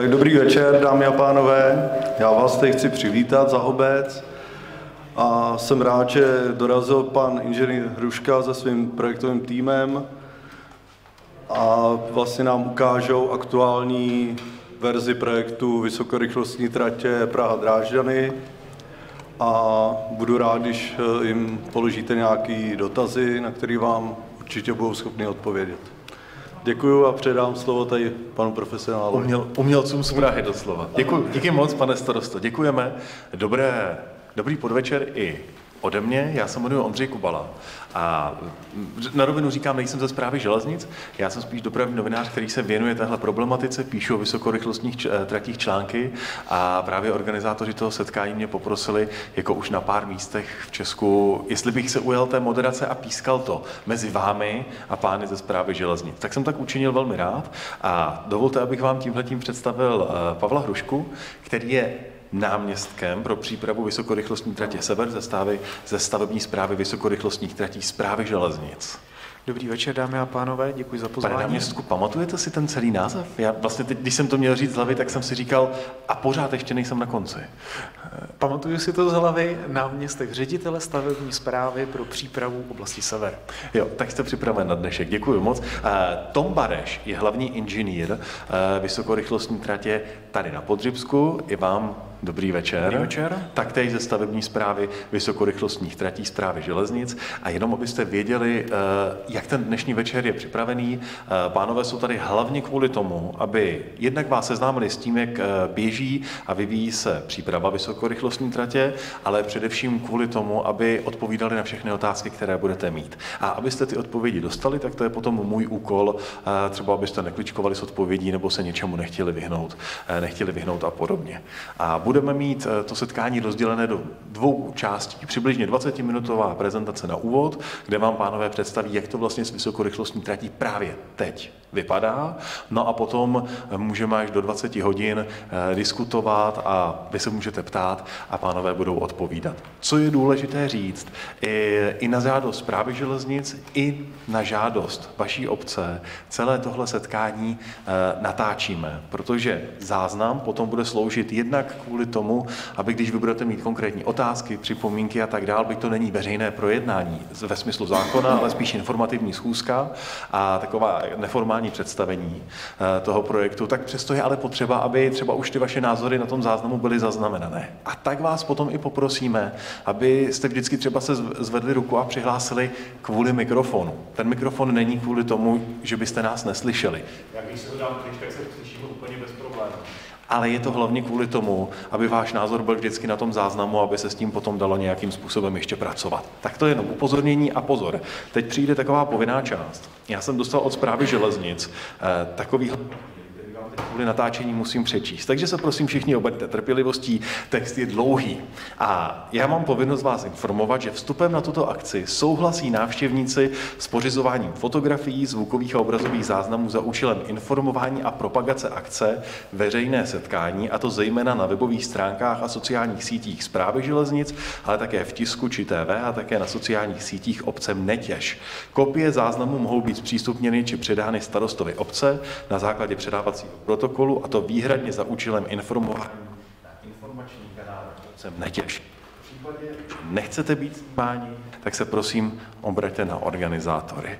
Tak dobrý večer, dámy a pánové. Já vás tady chci přivítat za obec a jsem rád, že dorazil pan inženýr Hruška se svým projektovým týmem a vlastně nám ukážou aktuální verzi projektu vysokorychlostní tratě Praha-Drážďany a budu rád, když jim položíte nějaké dotazy, na které vám určitě budou schopni odpovědět. Děkuju a předám slovo tady panu profesionálovi. Umělcům z Prahy doslova. Děkuji, díky moc, pane starosto. Děkujeme. Dobrý podvečer i ode mě. Já se jmenuji Ondřej Kubala a na rovinu říkám, nejsem ze Správy železnic, já jsem spíš dopravní novinář, který se věnuje téhle problematice, píšu o vysokorychlostních tratích články a právě organizátoři toho setkání mě poprosili, jako už na pár místech v Česku, jestli bych se ujal té moderace a pískal to mezi vámi a pány ze Správy železnic. Tak jsem tak učinil velmi rád a dovolte, abych vám tímhletím představil Pavla Hrušku, který je náměstkem pro přípravu vysokorychlostní tratě Sever ze stavební správy vysokorychlostních tratí Správy železnic. Dobrý večer, dámy a pánové, děkuji za pozvání. Pane náměstku, pamatujete si ten celý název? Já vlastně teď, když jsem to měl říct z hlavy, tak jsem si říkal, a pořád ještě nejsem na konci. Pamatuju si to z hlavy, náměstek ředitele stavební správy pro přípravu oblasti Sever. Jo, tak jste připraven na dnešek, děkuji moc. Tom Bareš je hlavní inženýr vysokorychlostní tratě tady na Podřibsku. I vám dobrý večer. Dobrý večer. Taktéž ze stavební správy vysokorychlostních tratí Správy železnic. A jenom abyste věděli, jak ten dnešní večer je připravený, pánové jsou tady hlavně kvůli tomu, aby jednak vás seznámili s tím, jak běží a vyvíjí se příprava vysokorychlostní tratě, ale především kvůli tomu, aby odpovídali na všechny otázky, které budete mít. A abyste ty odpovědi dostali, tak to je potom můj úkol, třeba abyste nekličkovali s odpovědí nebo se něčemu nechtěli vyhnout a podobně. A budeme mít to setkání rozdělené do dvou částí. Přibližně 20-minutová prezentace na úvod, kde vám pánové představí, jak to vlastně s vysokorychlostní tratí právě teď vypadá. No a potom můžeme až do 20 hodin diskutovat a vy se můžete ptát a pánové budou odpovídat. Co je důležité říct, i na žádost Správy železnic, i na žádost vaší obce celé tohle setkání natáčíme, protože záznam potom bude sloužit jednak kvůli tomu, aby když vy budete mít konkrétní otázky, připomínky a tak dál, byť to není veřejné projednání ve smyslu zákona, ale spíš informativní schůzka a taková neformální představení toho projektu, tak přesto je ale potřeba, aby třeba už ty vaše názory na tom záznamu byly zaznamenané. A tak vás potom i poprosíme, abyste vždycky třeba se zvedli ruku a přihlásili kvůli mikrofonu. Ten mikrofon není kvůli tomu, že byste nás neslyšeli. Jak když se ho dám pryč, tak se slyšíme úplně bez problémů. Ale je to hlavně kvůli tomu, aby váš názor byl vždycky na tom záznamu, aby se s tím potom dalo nějakým způsobem ještě pracovat. Tak to je jenom upozornění a pozor. Teď přijde taková povinná část. Já jsem dostal od Správy železnic takový kvůli natáčení musím přečíst. Takže se prosím všichni obraťte trpělivostí, text je dlouhý. A já mám povinnost vás informovat, že vstupem na tuto akci souhlasí návštěvníci s pořizováním fotografií, zvukových a obrazových záznamů za účelem informování a propagace akce, veřejné setkání, a to zejména na webových stránkách a sociálních sítích Správy železnic, ale také v tisku či TV a také na sociálních sítích obcem Netěž. Kopie záznamů mohou být zpřístupněny či předány starostovi obce na základě předávacího protokolu, a to výhradně za účelem informování na informační kanál obcem Netěž. V případě, že nechcete být snímáni, tak se prosím obraťte na organizátory.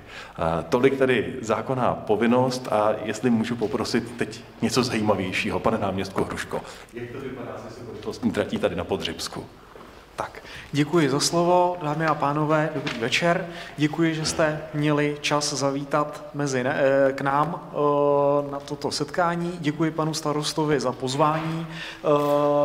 Tolik tedy zákonná povinnost a jestli můžu poprosit teď něco zajímavějšího, pane náměstku Hruško. Jak to vypadá s vysokorychlostní tratí tady na Podřibsku? Tak, děkuji za slovo, dámy a pánové, dobrý večer. Děkuji, že jste měli čas zavítat k nám na toto setkání. Děkuji panu starostovi za pozvání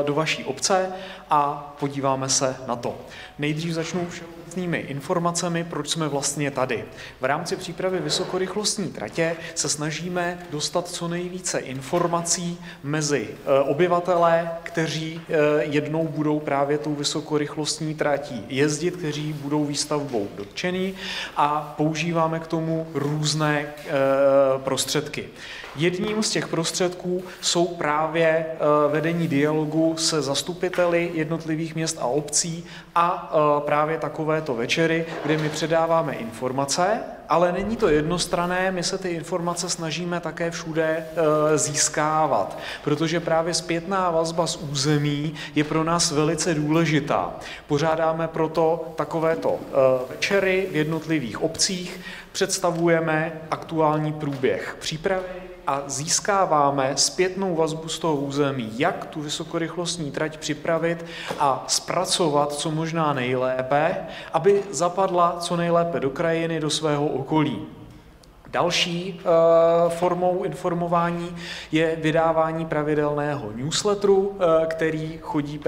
do vaší obce a podíváme se na to. Nejdřív začnu všeobecnými informacemi, proč jsme vlastně tady. V rámci přípravy vysokorychlostní tratě se snažíme dostat co nejvíce informací mezi obyvatele, kteří jednou budou právě tou vysokorychlostní tratí jezdit, kteří budou výstavbou dotčení, a používáme k tomu různé prostředky. Jedním z těch prostředků jsou právě vedení dialogu se zastupiteli jednotlivých měst a obcí a právě takovéto večery, kde my předáváme informace ale není to jednostranné, my se ty informace snažíme také všude získávat, protože právě zpětná vazba z území je pro nás velice důležitá. Pořádáme proto takovéto večery v jednotlivých obcích, představujeme aktuální průběh přípravy a získáváme zpětnou vazbu z toho území, jak tu vysokorychlostní trať připravit a zpracovat co možná nejlépe, aby zapadla co nejlépe do krajiny, do svého okolí. Další formou informování je vydávání pravidelného newsletteru, který chodí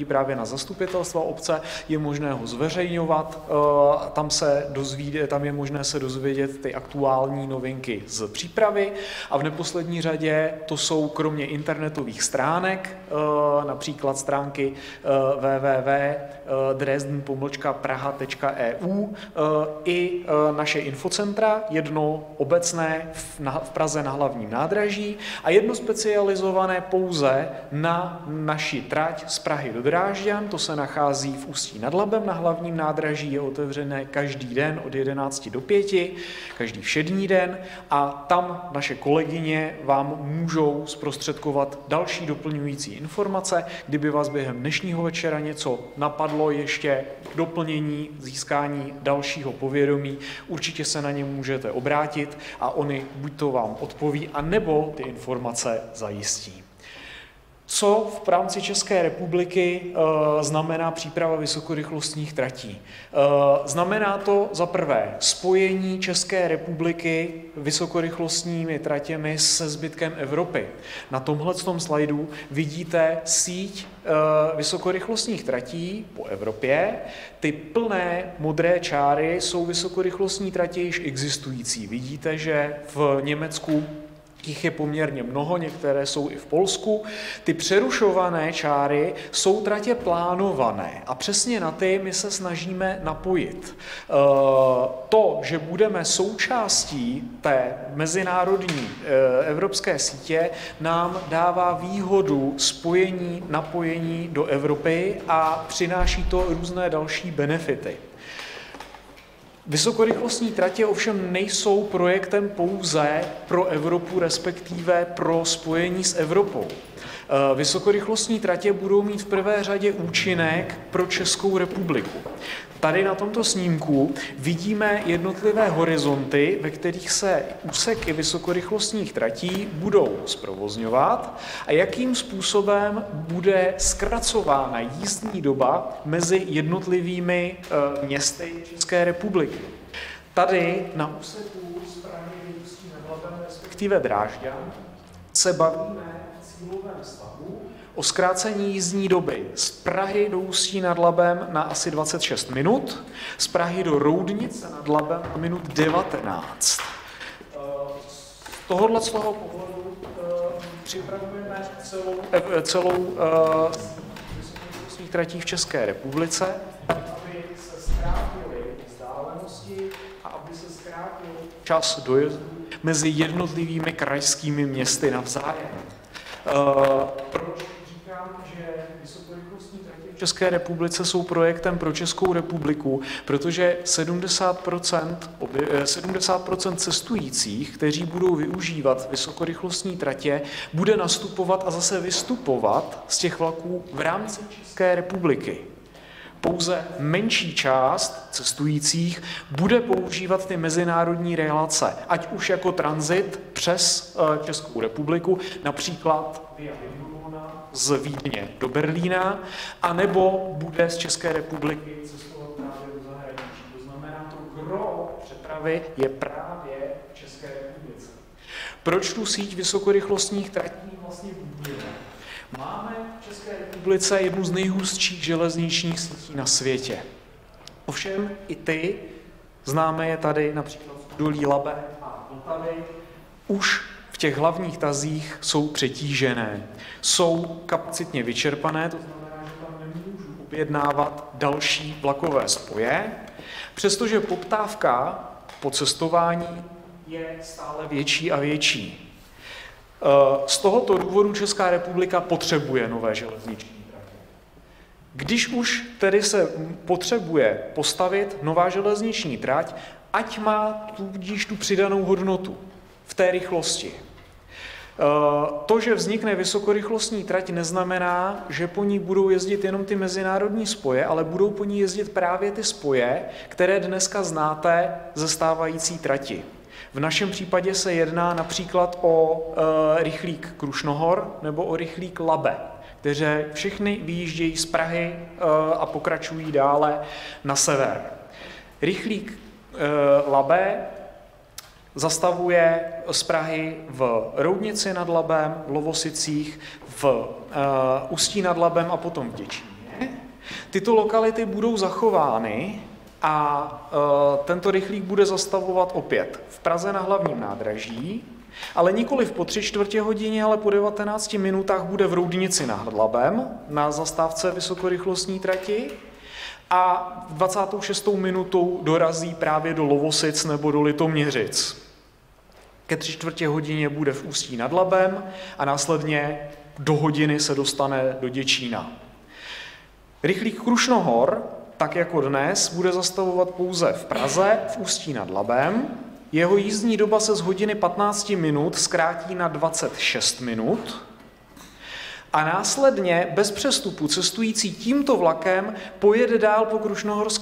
právě na zastupitelstva obce. Je možné ho zveřejňovat, tam je možné se dozvědět ty aktuální novinky z přípravy a v neposlední řadě to jsou kromě internetových stránek, například stránky www.dresden-praha.eu i naše infocentra, jedno obecné v Praze na Hlavním nádraží a jedno specializované pouze na naši trať z Prahy do Drážďan, to se nachází v Ústí nad Labem na Hlavním nádraží, je otevřené každý den od 11 do 5, každý všední den a tam naše kolegyně vám můžou zprostředkovat další doplňující informace, kdyby vás během dnešního večera něco napadlo ještě k doplnění, získání dalšího povědomí, určitě se na ně můžete obrátit a oni buď to vám odpoví, anebo ty informace zajistí. Co v rámci České republiky znamená příprava vysokorychlostních tratí? Znamená to za prvé spojení České republiky vysokorychlostními tratěmi se zbytkem Evropy. Na tomhletom slajdu vidíte síť vysokorychlostních tratí po Evropě. Ty plné modré čáry jsou vysokorychlostní tratě již existující. Vidíte, že v Německu jich je poměrně mnoho, některé jsou i v Polsku. Ty přerušované čáry jsou tratě plánované a přesně na ty my se snažíme napojit. To, že budeme součástí té mezinárodní evropské sítě, nám dává výhodu spojení, napojení do Evropy a přináší to různé další benefity. Vysokorychlostní tratě ovšem nejsou projektem pouze pro Evropu, respektive pro spojení s Evropou. Vysokorychlostní tratě budou mít v prvé řadě účinek pro Českou republiku. Tady na tomto snímku vidíme jednotlivé horizonty, ve kterých se úseky vysokorychlostních tratí budou zprovozňovat a jakým způsobem bude zkracována jízdní doba mezi jednotlivými městy České republiky. Tady na úseku z Prahy do Ústí nad Labem, respektive Drážďan, se bavíme v cílovém stavu o zkrácení jízdní doby z Prahy do Ústí nad Labem na asi 26 minut, z Prahy do Roudnice nad Labem na minut 19. Z tohohle pohledu připravujeme celou vysokorychlostních tratí v České republice, aby se zkrátily vzdálenosti a aby se zkrátil čas dojezdu mezi jednotlivými krajskými městy navzájem. Proč říkám, že vysokorychlostní tratě v České republice jsou projektem pro Českou republiku? Protože 70% cestujících, kteří budou využívat vysokorychlostní tratě, bude nastupovat a zase vystupovat z těch vlaků v rámci České republiky. Pouze menší část cestujících bude používat ty mezinárodní relace, ať už jako tranzit přes Českou republiku, například via Lindovna z Vídně do Berlína, anebo bude z České republiky cestovat právě do zahraničí. To znamená, to gros přepravy je právě v České republice. Proč tu síť vysokorychlostních tratí vlastně budujeme? Máme v České republice jednu z nejhustších železničních sítí na světě. Ovšem i ty, známe je tady například v Údolí Labe a Vltavy, už v těch hlavních tazích jsou přetížené. Jsou kapacitně vyčerpané, to znamená, že tam nemůžu objednávat další vlakové spoje, přestože poptávka po cestování je stále větší a větší. Z tohoto důvodu Česká republika potřebuje nové železniční tratě. Když už tedy se potřebuje postavit nová železniční trať, ať má tudíž tu přidanou hodnotu v té rychlosti. To, že vznikne vysokorychlostní trať, neznamená, že po ní budou jezdit jenom ty mezinárodní spoje, ale budou po ní jezdit právě ty spoje, které dneska znáte ze stávající trati. V našem případě se jedná například o rychlík Krušnohor nebo o rychlík Labe, které všechny vyjíždějí z Prahy a pokračují dále na sever. Rychlík Labe zastavuje z Prahy v Roudnici nad Labem, v Lovosicích, v Ústí nad Labem a potom v Děčíně. Tyto lokality budou zachovány a tento rychlík bude zastavovat opět v Praze na hlavním nádraží, ale nikoliv po 3/4 hodině, ale po 19 minutách bude v Roudnici nad Labem na zastávce vysokorychlostní trati a 26. minutou dorazí právě do Lovosic nebo do Litoměřic. Ke 3/4 hodině bude v Ústí nad Labem a následně do hodiny se dostane do Děčína. Rychlík Krušnohor, tak jako dnes, bude zastavovat pouze v Praze, v Ústí nad Labem. Jeho jízdní doba se z hodiny 15 minut zkrátí na 26 minut a následně bez přestupu cestující tímto vlakem pojede dál po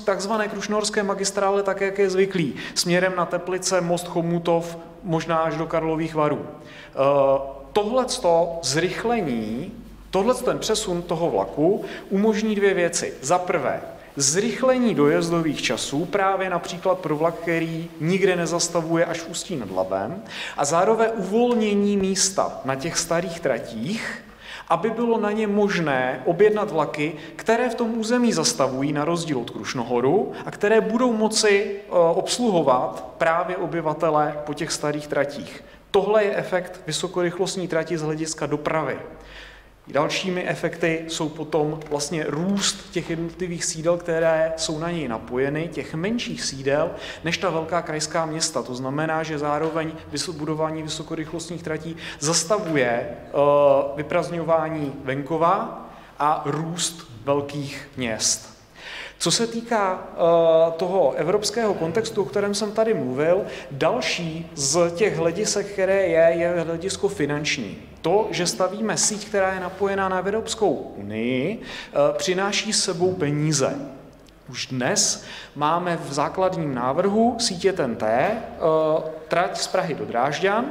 takzvané krušnohorské magistrále, tak jak je zvyklý, směrem na Teplice, Most Chomutov, možná až do Karlových Varů. Tohleto zrychlení, ten přesun toho vlaku umožní dvě věci. Za prvé, zrychlení dojezdových časů, právě například pro vlak, který nikde nezastavuje až v Ústí nad Labem, a zároveň uvolnění místa na těch starých tratích, aby bylo na ně možné objednat vlaky, které v tom území zastavují, na rozdíl od Krušnohoru, a které budou moci obsluhovat právě obyvatele po těch starých tratích. Tohle je efekt vysokorychlostní trati z hlediska dopravy. Dalšími efekty jsou potom vlastně růst těch jednotlivých sídel, které jsou na něj napojeny, těch menších sídel, než ta velká krajská města. To znamená, že zároveň budování vysokorychlostních tratí zastavuje vyprazdňování venkova a růst velkých měst. Co se týká toho evropského kontextu, o kterém jsem tady mluvil, další z těch hledisek, které je hledisko finanční. To, že stavíme síť, která je napojená na Evropskou unii, přináší s sebou peníze. Už dnes máme v základním návrhu sítě TEN-T trať z Prahy do Drážďan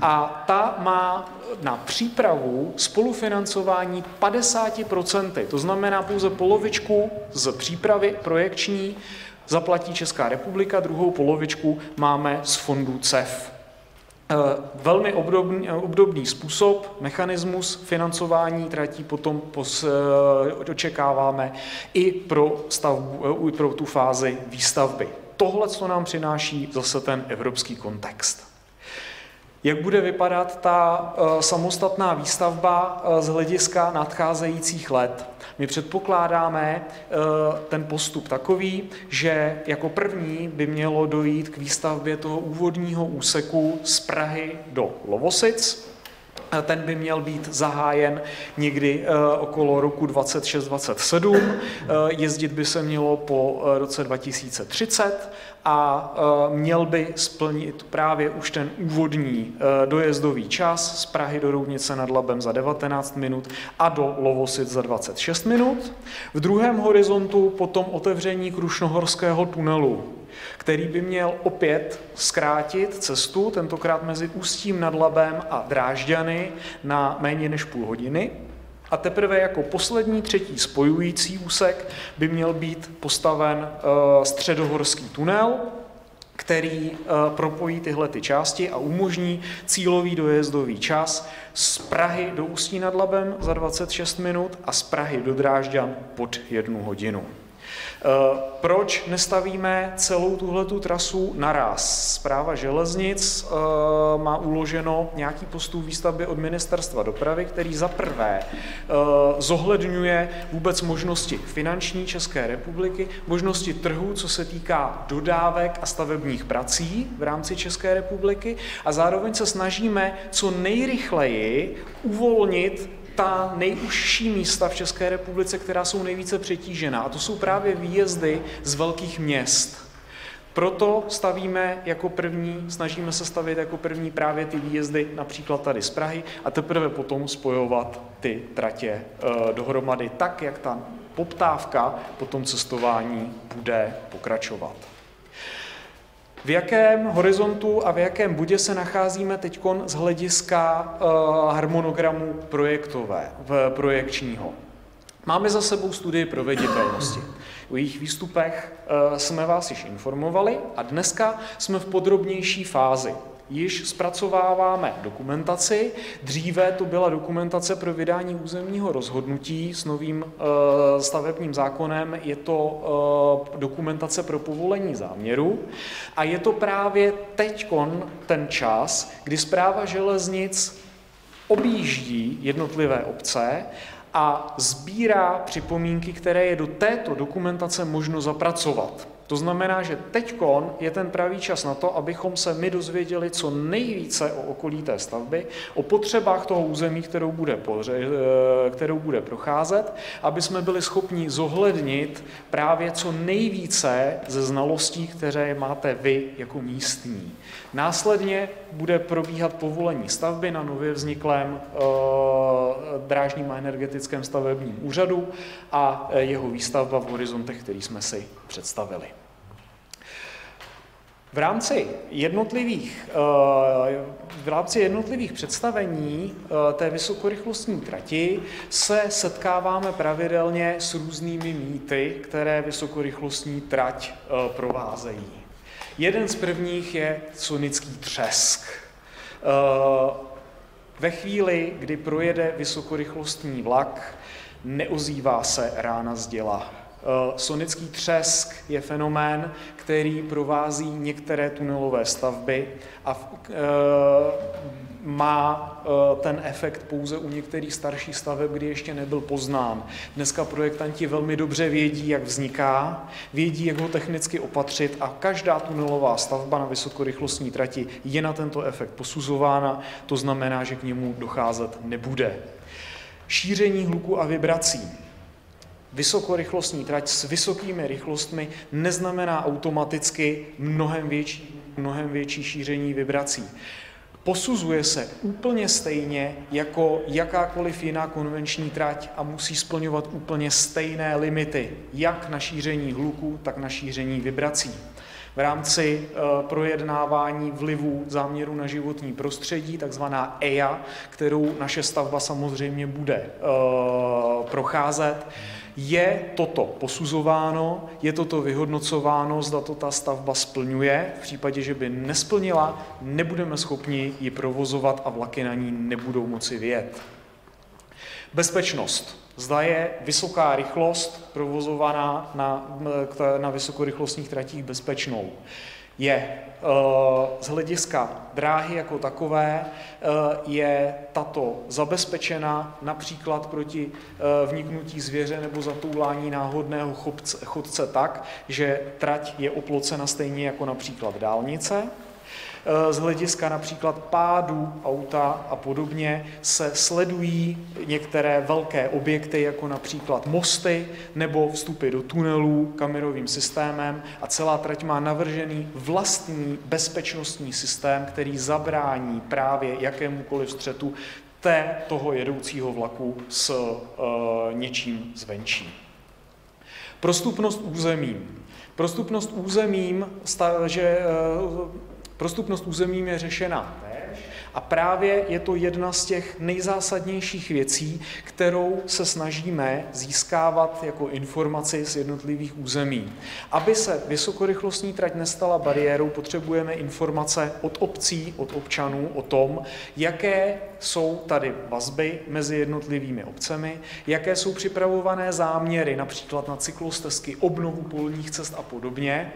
a ta má na přípravu spolufinancování 50%, to znamená pouze polovičku z přípravy projekční zaplatí Česká republika, druhou polovičku máme z fondů CEF. Velmi obdobný způsob, mechanismus financování tratí potom očekáváme i pro tu fázi výstavby. Tohle, co nám přináší zase ten evropský kontext. Jak bude vypadat ta samostatná výstavba z hlediska nadcházejících let? My předpokládáme ten postup takový, že jako první by mělo dojít k výstavbě toho úvodního úseku z Prahy do Lovosic. Ten by měl být zahájen někdy okolo roku 26-27, jezdit by se mělo po roce 2030 a měl by splnit právě už ten úvodní dojezdový čas z Prahy do Roudnice nad Labem za 19 minut a do Lovosic za 26 minut. V druhém horizontu potom otevření Krušnohorského tunelu, který by měl opět zkrátit cestu, tentokrát mezi Ústím nad Labem a Drážďany, na méně než půl hodiny. A teprve jako poslední třetí spojující úsek by měl být postaven středohorský tunel, který propojí tyhle ty části a umožní cílový dojezdový čas z Prahy do Ústí nad Labem za 26 minut a z Prahy do Drážďan pod 1 hodinu. Proč nestavíme celou tuhletu trasu naraz? Správa železnic má uloženo nějaký postup výstavby od Ministerstva dopravy, který za prvé zohledňuje vůbec možnosti finanční České republiky, možnosti trhu, co se týká dodávek a stavebních prací v rámci České republiky a zároveň se snažíme co nejrychleji uvolnit ta nejužší místa v České republice, která jsou nejvíce přetížená. A to jsou právě výjezdy z velkých měst. Proto snažíme se stavět jako první právě ty výjezdy například tady z Prahy a teprve potom spojovat ty tratě dohromady tak, jak ta poptávka po tom cestování bude pokračovat. V jakém horizontu a v jakém bodě se nacházíme teď z hlediska harmonogramu projekčního? Máme za sebou studii proveditelnosti. O jejich výstupech jsme vás již informovali a dneska jsme v podrobnější fázi. Již zpracováváme dokumentaci. Dříve to byla dokumentace pro vydání územního rozhodnutí s novým stavebním zákonem. Je to dokumentace pro povolení záměru. A je to právě teďkon ten čas, kdy Správa železnic objíždí jednotlivé obce a sbírá připomínky, které je do této dokumentace možno zapracovat. To znamená, že teďkon je ten pravý čas na to, abychom se my dozvěděli co nejvíce o okolí té stavby, o potřebách toho území, kterou bude procházet, aby jsme byli schopni zohlednit právě co nejvíce ze znalostí, které máte vy jako místní. Následně bude probíhat povolení stavby na nově vzniklém drážním a energetickém stavebním úřadu a jeho výstavba v horizontech, který jsme si představili. V rámci jednotlivých představení té vysokorychlostní trati se setkáváme pravidelně s různými mýty, které vysokorychlostní trať provázejí. Jeden z prvních je sonický třesk. Ve chvíli, kdy projede vysokorychlostní vlak, neozývá se rána z děla. Sonický třesk je fenomén, který provází některé tunelové stavby a má ten efekt pouze u některých starších staveb, kdy ještě nebyl poznán. Dneska projektanti velmi dobře vědí, jak vzniká, vědí, jak ho technicky opatřit a každá tunelová stavba na vysokorychlostní trati je na tento efekt posuzována, to znamená, že k němu docházet nebude. Šíření hluku a vibrací. Vysokorychlostní trať s vysokými rychlostmi neznamená automaticky mnohem větší šíření vibrací. Posuzuje se úplně stejně jako jakákoliv jiná konvenční trať a musí splňovat úplně stejné limity, jak na šíření hluku, tak na šíření vibrací. V rámci projednávání vlivu záměru na životní prostředí, takzvaná EIA, kterou naše stavba samozřejmě bude procházet, je toto posuzováno, je toto vyhodnocováno, zda to ta stavba splňuje. V případě, že by nesplnila, nebudeme schopni ji provozovat a vlaky na ní nebudou moci vyjet. Bezpečnost. Zda je vysoká rychlost provozovaná na vysokorychlostních tratích bezpečnou. Je z hlediska dráhy jako takové je tato zabezpečena například proti vniknutí zvěře nebo zatoulání náhodného chodce tak, že trať je oplocena stejně jako například dálnice. Z hlediska například pádu auta a podobně se sledují některé velké objekty, jako například mosty nebo vstupy do tunelů kamerovým systémem a celá trať má navržený vlastní bezpečnostní systém, který zabrání právě jakémukoliv střetu toho jedoucího vlaku s něčím zvenčí. Prostupnost územím. Prostupnost územím je řešena a právě je to jedna z těch nejzásadnějších věcí, kterou se snažíme získávat jako informaci z jednotlivých území. Aby se vysokorychlostní trať nestala bariérou, potřebujeme informace od obcí, od občanů o tom, jaké jsou tady vazby mezi jednotlivými obcemi, jaké jsou připravované záměry, například na cyklostezky, obnovu polních cest a podobně.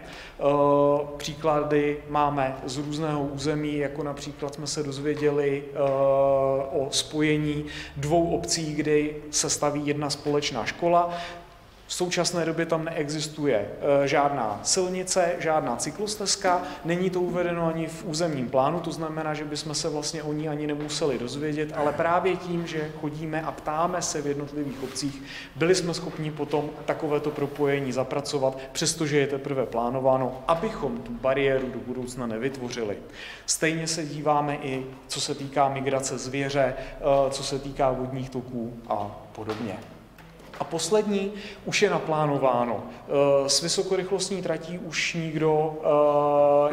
Příklady máme z různého území, jako například jsme se dozvěděli o spojení dvou obcí, kdy se staví jedna společná škola. V současné době tam neexistuje žádná silnice, žádná cyklostezka, není to uvedeno ani v územním plánu, to znamená, že bychom se vlastně o ní ani nemuseli dozvědět, ale právě tím, že chodíme a ptáme se v jednotlivých obcích, byli jsme schopni potom takovéto propojení zapracovat, přestože je teprve plánováno, abychom tu bariéru do budoucna nevytvořili. Stejně se díváme i, co se týká migrace zvěře, co se týká vodních toků a podobně. A poslední už je naplánováno. S vysokorychlostní tratí už nikdo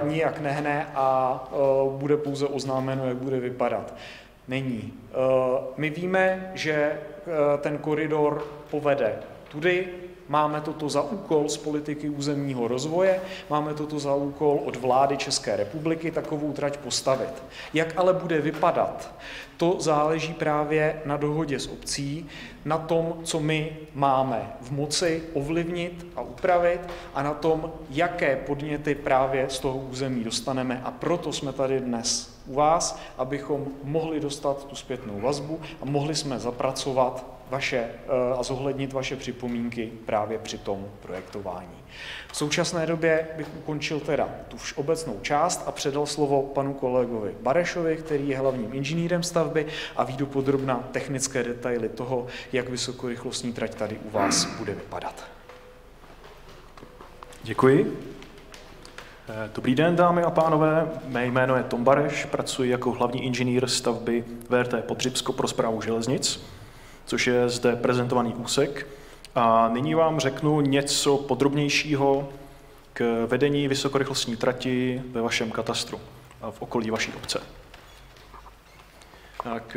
nijak nehne a bude pouze oznámeno, jak bude vypadat. Není. My víme, že ten koridor povede tudy, máme toto za úkol z politiky územního rozvoje, máme toto za úkol od vlády České republiky takovou trať postavit. Jak ale bude vypadat, to záleží právě na dohodě s obcí, na tom, co my máme v moci ovlivnit a upravit a na tom, jaké podněty právě z toho území dostaneme. A proto jsme tady dnes u vás, abychom mohli dostat tu zpětnou vazbu a mohli jsme zapracovat a zohlednit vaše připomínky právě při tom projektování. V současné době bych ukončil teda tu obecnou část a předal slovo panu kolegovi Barešovi, který je hlavním inženýrem stavby a ví dopodrobna technické detaily toho, jak vysokorychlostní trať tady u vás bude vypadat. Děkuji. Dobrý den, dámy a pánové. Mé jméno je Tom Bareš, pracuji jako hlavní inženýr stavby VRT Podřibsko pro správu železnic, což je zde prezentovaný úsek. A nyní vám řeknu něco podrobnějšího k vedení vysokorychlostní trati ve vašem katastru a v okolí vaší obce. Tak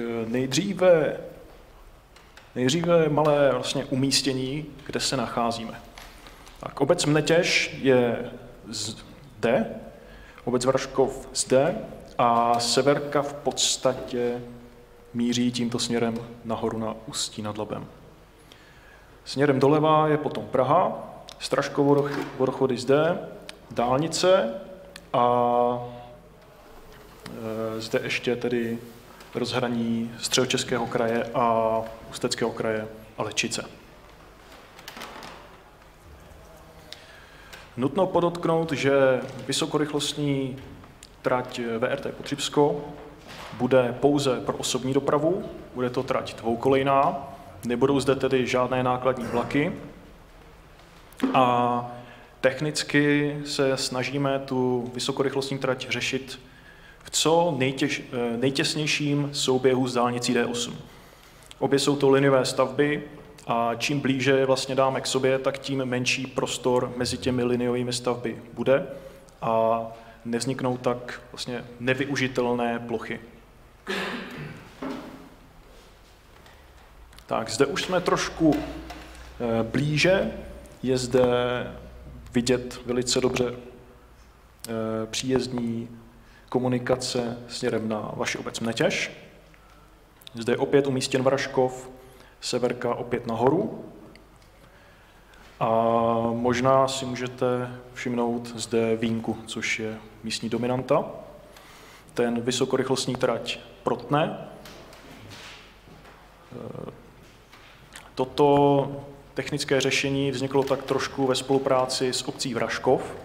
nejdříve malé vlastně umístění, kde se nacházíme. Tak, obec Mnetěž je zde, obec Vraškov zde a Severka v podstatě míří tímto směrem nahoru na Ústí nad Labem. Směrem doleva je potom Praha, Straškovo Vorchody zde, dálnice a zde ještě tedy rozhraní Středočeského kraje a Ústeckého kraje a Lečice. Nutno podotknout, že vysokorychlostní trať VRT Podřibsko bude pouze pro osobní dopravu, bude to trať dvoukolejná, nebudou zde tedy žádné nákladní vlaky a technicky se snažíme tu vysokorychlostní trať řešit v co nejtěsnějším souběhu s dálnicí D8. Obě jsou to liniové stavby a čím blíže vlastně dáme k sobě, tak tím menší prostor mezi těmi liniovými stavby bude a nevzniknou tak vlastně nevyužitelné plochy. Tak, zde už jsme trošku blíže, je zde vidět velice dobře příjezdní komunikace směrem na vaši obec Mnetěž. Zde je opět umístěn Vraškov, Severka opět nahoru. A možná si můžete všimnout zde Vínku, což je místní dominanta. Ten vysokorychlostní trať protne. Toto technické řešení vzniklo tak trošku ve spolupráci s obcí Vraškov,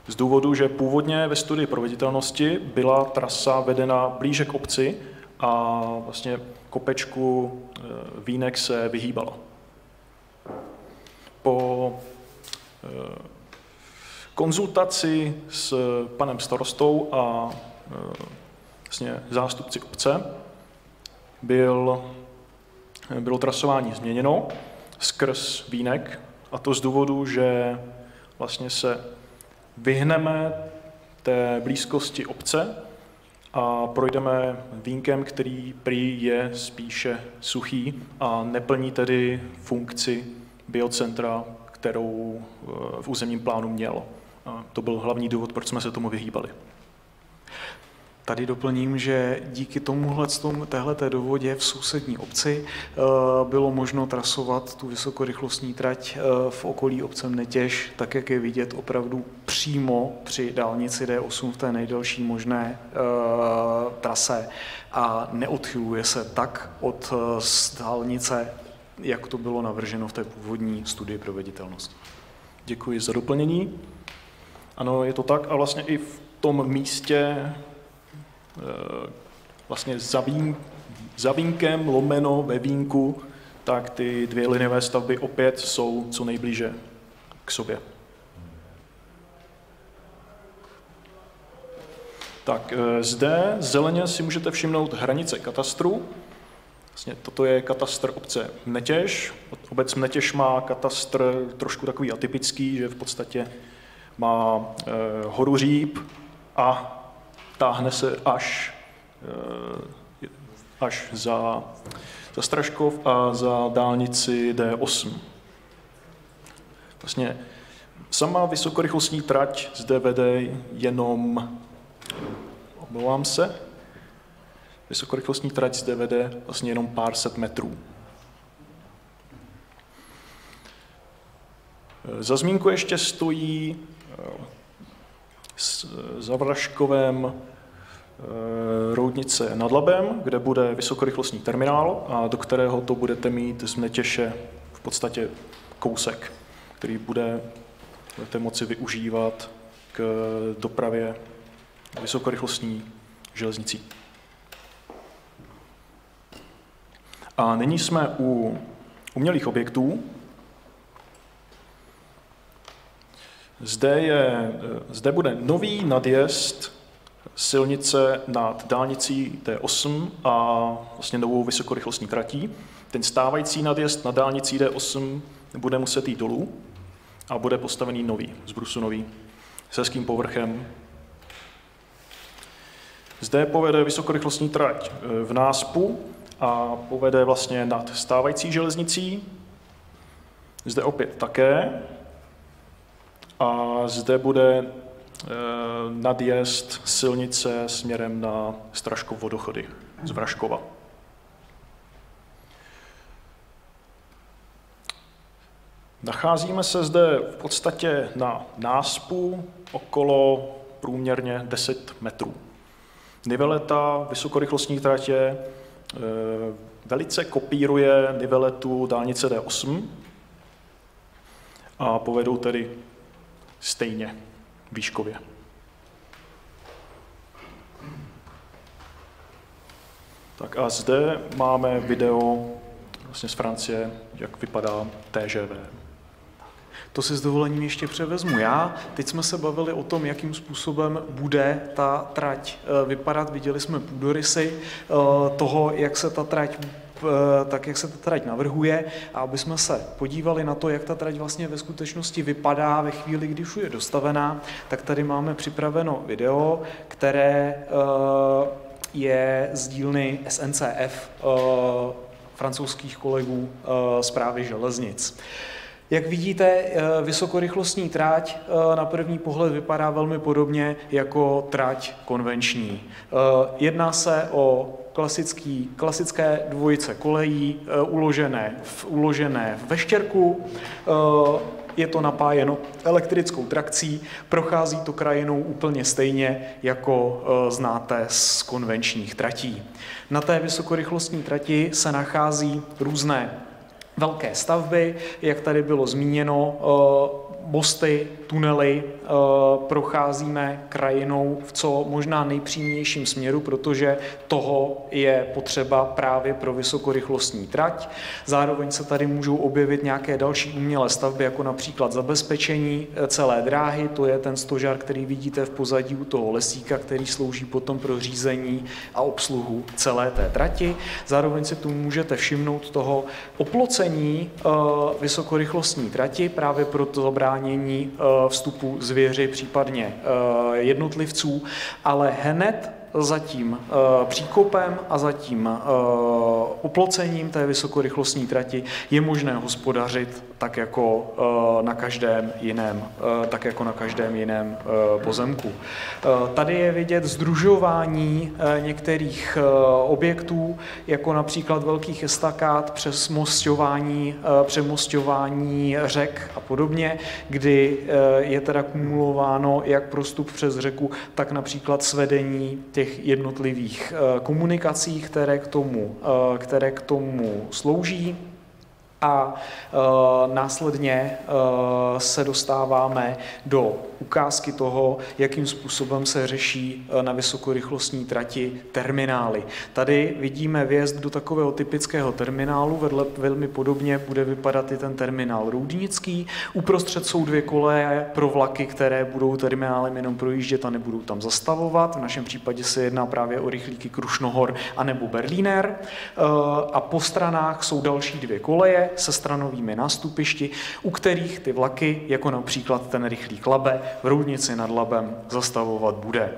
z důvodu, že původně ve studii proveditelnosti byla trasa vedena blíže k obci a vlastně kopečku Vínek se vyhýbala. Po konzultaci s panem starostou a vlastně zástupci obce bylo trasování změněno skrz Vínek, a to z důvodu, že vlastně se vyhneme té blízkosti obce a projdeme Vínkem, který prý je spíše suchý a neplní tedy funkci biocentra, kterou v územním plánu měl. A to byl hlavní důvod, proč jsme se tomu vyhýbali. Tady doplním, že díky téhleté dohodě v sousední obci bylo možno trasovat tu vysokorychlostní trať v okolí obce Mnetěž, tak jak je vidět opravdu přímo při dálnici D8 v té nejdelší možné trase a neodchyluje se tak od dálnice jak to bylo navrženo v té původní studii proveditelnosti. Děkuji za doplnění. Ano, je to tak a vlastně i v tom místě vlastně za vínkem lomeno ve vínku, tak ty dvě liniové stavby opět jsou co nejblíže k sobě. Tak zde zeleně si můžete všimnout hranice katastru. Vlastně toto je katastr obce Mnetěž. Obec Mnetěž má katastr trošku takový atypický, že v podstatě má horu Říp a táhne se až za Straškov a za dálnici D8. Vlastně sama vysokorychlostní trať zde vede jenom, omlouvám se, vysokorychlostní trať zde vede vlastně jenom pár set metrů. Za zmínku ještě stojí za Vraškovem Roudnice nad Labem, kde bude vysokorychlostní terminál a do kterého to budete mít z Mnetěše v podstatě kousek, který budete moci využívat k dopravě vysokorychlostní železnicí. A nyní jsme u umělých objektů. Zde bude nový nadjezd silnice nad dálnicí D8 a vlastně novou vysokorychlostní tratí. Ten stávající nadjezd na dálnicí D8 bude muset jít dolů a bude postavený nový, z brusu nový, s hezkým povrchem. Zde povede vysokorychlostní trať v náspu a povede vlastně nad stávající železnicí. Zde opět také. A zde bude nadjezd silnice směrem na Straškov Vodochody z Vraškova. Nacházíme se zde v podstatě na náspu okolo průměrně 10 metrů. Niveleta vysokorychlostní tratě velice kopíruje niveletu dálnice D8 a povedou tedy stejně výškově. Tak a zde máme video vlastně z Francie, jak vypadá TGV. To si s dovolením ještě převezmu já. Teď jsme se bavili o tom, jakým způsobem bude ta trať vypadat. Viděli jsme půdorysy toho, jak se ta trať navrhuje, a aby jsme se podívali na to, jak ta trať vlastně ve skutečnosti vypadá ve chvíli, když už je dostavená, tak tady máme připraveno video, které je z dílny SNCF, francouzských kolegů Správy železnic. Jak vidíte, vysokorychlostní trať na první pohled vypadá velmi podobně jako trať konvenční. Jedná se o klasické dvojice kolejí uložené ve štěrku. Je to napájeno elektrickou trakcí, prochází to krajinou úplně stejně, jako znáte z konvenčních tratí. Na té vysokorychlostní trati se nachází různé velké stavby, jak tady bylo zmíněno, mosty, tunely, procházíme krajinou v co možná nejpřímějším směru, protože toho je potřeba právě pro vysokorychlostní trať. Zároveň se tady můžou objevit nějaké další umělé stavby, jako například zabezpečení celé dráhy, to je ten stožár, který vidíte v pozadí u toho lesíka, který slouží potom pro řízení a obsluhu celé té trati. Zároveň si tu můžete všimnout toho oplocení vysokorychlostní trati právě pro to zabránění vstupu zvěři, případně jednotlivců, ale hned za tím příkopem a za tím oplocením té vysokorychlostní trati je možné hospodařit tak jako na každém jiném pozemku. Tady je vidět sdružování některých objektů, jako například velkých estakád, přemosťování řek a podobně, kdy je teda kumulováno jak prostup přes řeku, tak například svedení těch jednotlivých komunikací, které k tomu slouží. A následně se dostáváme do ukázky toho, jakým způsobem se řeší na vysokorychlostní trati terminály. Tady vidíme vjezd do takového typického terminálu, vedle velmi podobně bude vypadat i ten terminál Roudnický. Uprostřed jsou 2 koleje pro vlaky, které budou terminálem jenom projíždět a nebudou tam zastavovat. V našem případě se jedná právě o rychlíky Krušnohor anebo Berliner. A po stranách jsou další 2 koleje se stranovými nástupišti, u kterých ty vlaky, jako například ten rychlík Labe, v Roudnici nad Labem zastavovat bude.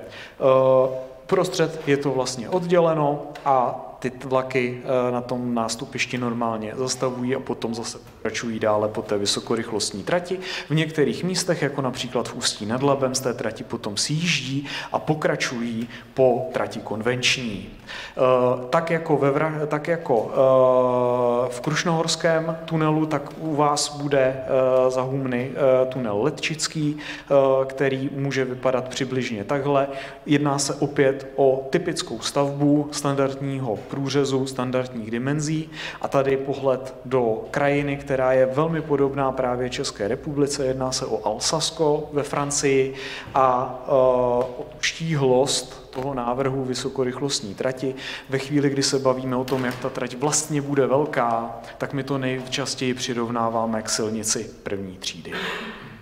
Prostřed je to vlastně odděleno a ty vlaky na tom nástupišti normálně zastavují a potom zase pokračují dále po té vysokorychlostní trati. V některých místech, jako například v Ústí nad Labem, z té trati potom sjíždí a pokračují po trati konvenční. Tak jako v Krušnohorském tunelu, tak u vás bude za Humny tunel Letčický, který může vypadat přibližně takhle. Jedná se opět o typickou stavbu standardního průřezu, standardních dimenzí a tady pohled do krajiny, která je velmi podobná právě České republice. Jedná se o Alsasko ve Francii a o štíhlost toho návrhu vysokorychlostní trati. Ve chvíli, kdy se bavíme o tom, jak ta trať vlastně bude velká, tak my to nejčastěji přirovnáváme k silnici 1. třídy.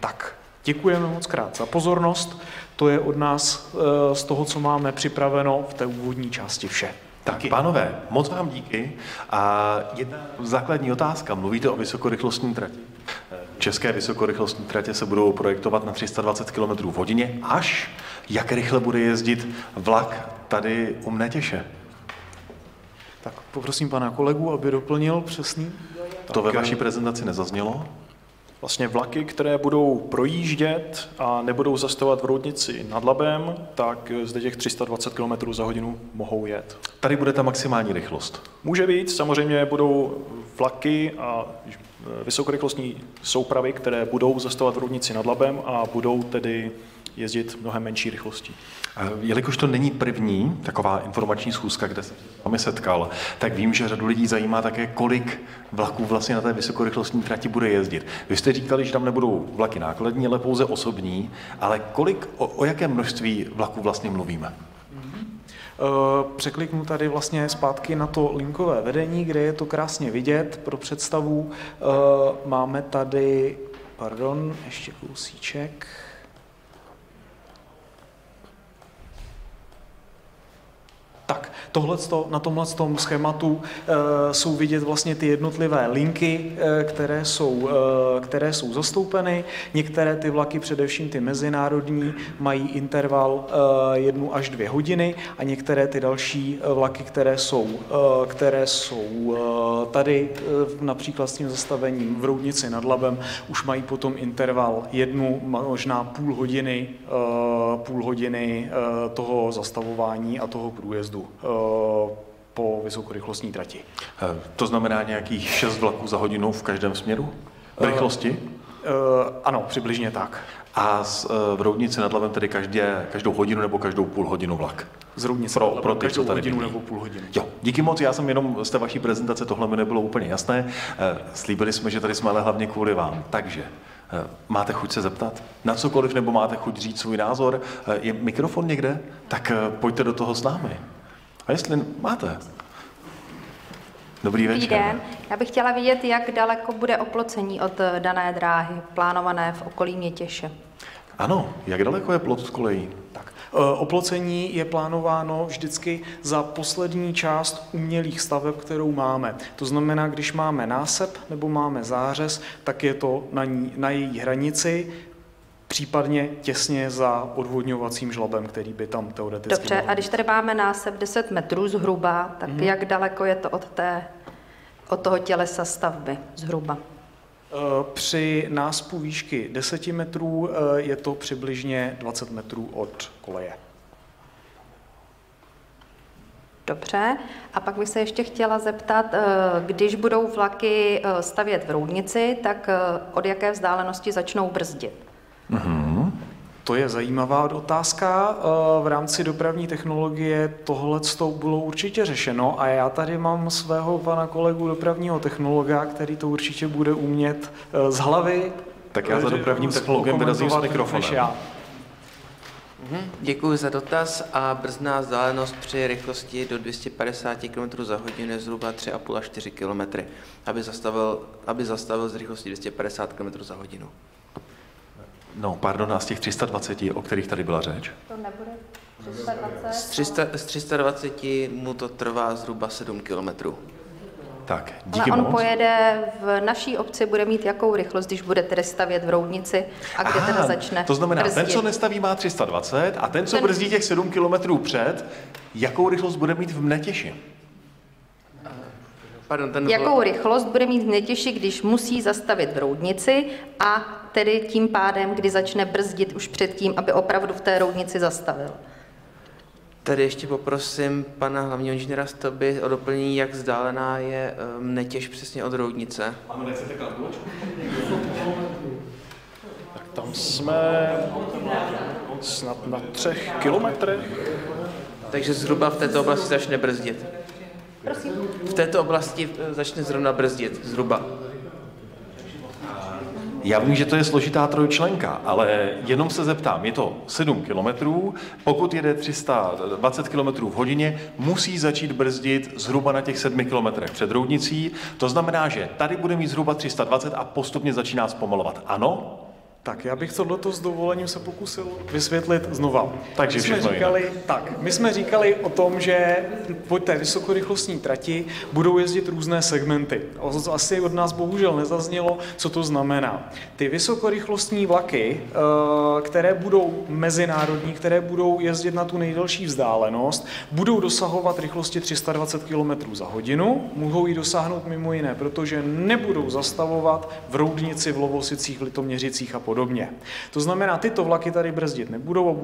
Tak, děkujeme moc krát za pozornost. To je od nás z toho, co máme připraveno v té úvodní části vše. Tak, pánové, moc vám díky. A jedna základní otázka. Mluvíte o vysokorychlostní trati. České vysokorychlostní tratě se budou projektovat na 320 km v hodině. Až jak rychle bude jezdit vlak tady u Mnetěše? Tak poprosím pana kolegu, aby doplnil přesný. To ve vaší prezentaci nezaznělo? Vlastně vlaky, které budou projíždět a nebudou zastavovat v Roudnici nad Labem, tak zde těch 320 km za hodinu mohou jet. Tady bude ta maximální rychlost. Může být, samozřejmě budou vlaky a vysokorychlostní soupravy, které budou zastavovat v Roudnici nad Labem a budou tedy jezdit mnohem menší rychlostí. Jelikož to není první taková informační schůzka, kde jsem s vámi setkal, tak vím, že řadu lidí zajímá také, kolik vlaků vlastně na té vysokorychlostní trati bude jezdit. Vy jste říkali, že tam nebudou vlaky nákladní, ale pouze osobní, ale o jaké množství vlaků vlastně mluvíme? Překliknu tady vlastně zpátky na to linkové vedení, kde je to krásně vidět. Pro představu máme tady, ještě kousíček. Tak, na tomhletom schématu jsou vidět vlastně ty jednotlivé linky, které jsou zastoupeny. Některé ty vlaky, především ty mezinárodní, mají interval 1 až 2 hodiny a některé ty další vlaky, které jsou tady například s tím zastavením v Roudnici nad Labem, už mají potom interval 1, možná půl hodiny toho zastavování a toho průjezdu po vysokorychlostní trati. To znamená nějakých 6 vlaků za hodinu v každém směru? V rychlosti? Ano, přibližně tak. A v Roudnici nad Labem tedy každou hodinu nebo každou půl hodinu vlak? Z Roudnice pro ty, co tady hodinu nebo půl hodinu. Jo, díky moc, já jsem jenom z té vaší prezentace, tohle mi nebylo úplně jasné. Slíbili jsme, že tady jsme ale hlavně kvůli vám. Takže máte chuť se zeptat na cokoliv, nebo máte chuť říct svůj názor? Je mikrofon někde? Tak pojďte do toho s námi. A jestli máte. Dobrý večer. Dobrý den. Já bych chtěla vidět, jak daleko bude oplocení od dané dráhy plánované v okolí Mětěše. Ano, jak daleko je plot od kolejí? Tak, oplocení je plánováno vždycky za poslední část umělých staveb, kterou máme. To znamená, když máme násep nebo máme zářez, tak je to na její hranici, případně těsně za odvodňovacím žlabem, který by tam teoreticky Dobře, a když tady máme násep 10 metrů zhruba, tak jak daleko je to od toho tělesa stavby zhruba? Při náspu výšky 10 metrů je to přibližně 20 metrů od koleje. Dobře, a pak bych se ještě chtěla zeptat, když budou vlaky stavět v Roudnici, tak od jaké vzdálenosti začnou brzdit? To je zajímavá otázka. V rámci dopravní technologie tohleto bylo určitě řešeno a já tady mám svého pana kolegu dopravního technologa, který to určitě bude umět z hlavy. Tak já za dopravním technologem vyrazím s mikrofonem. Děkuji za dotaz a brzdná vzdálenost při rychlosti do 250 km za hodinu je zhruba 3,5 až 4 km, aby zastavil z rychlosti 250 km za hodinu. No, pardon, a z těch 320, o kterých tady byla řeč? To nebude 320? Z 320 mu to trvá zhruba 7 km. Tak, díky Ale on moc. pojede v naší obci, bude mít jakou rychlost, když bude tedy stavět v Roudnici a kde teda začne To znamená, brzdit. ten, co nestaví, má 320 a ten, co brzdí těch 7 kilometrů před, jakou rychlost bude mít v Mnetěši? Pardon, Jakou rychlost bude mít v Mnetěši, když musí zastavit v Roudnici a tedy tím pádem, kdy začne brzdit už předtím, aby opravdu v té Roudnici zastavil. Tady ještě poprosím pana hlavního inženýra stavby o doplnění, jak vzdálená je Mnetěš přesně od Roudnice. Ano, nechcete kalkulačku? Tak tam jsme snad na 3 kilometrech. Takže zhruba v této oblasti začne brzdit. Prosím. V této oblasti začne zrovna brzdit, zhruba. Já vím, že to je složitá trojčlenka, ale jenom se zeptám, je to 7 kilometrů, pokud jede 320 kilometrů v hodině, musí začít brzdit zhruba na těch 7 kilometrech před Roudnicí, to znamená, že tady bude mít zhruba 320 a postupně začíná zpomalovat. Ano? Tak, já bych tohleto s dovolením se pokusil vysvětlit znova. Takže všechno my jsme říkali o tom, že po té vysokorychlostní trati budou jezdit různé segmenty. Asi od nás bohužel nezaznělo, co to znamená. Ty vysokorychlostní vlaky, které budou mezinárodní, které budou jezdit na tu nejdelší vzdálenost, budou dosahovat rychlosti 320 km za hodinu, mohou ji dosáhnout mimo jiné, protože nebudou zastavovat v Roudnici, v Lovosicích, v Litoměřicích a podobně. To znamená, tyto vlaky tady brzdit nebudou a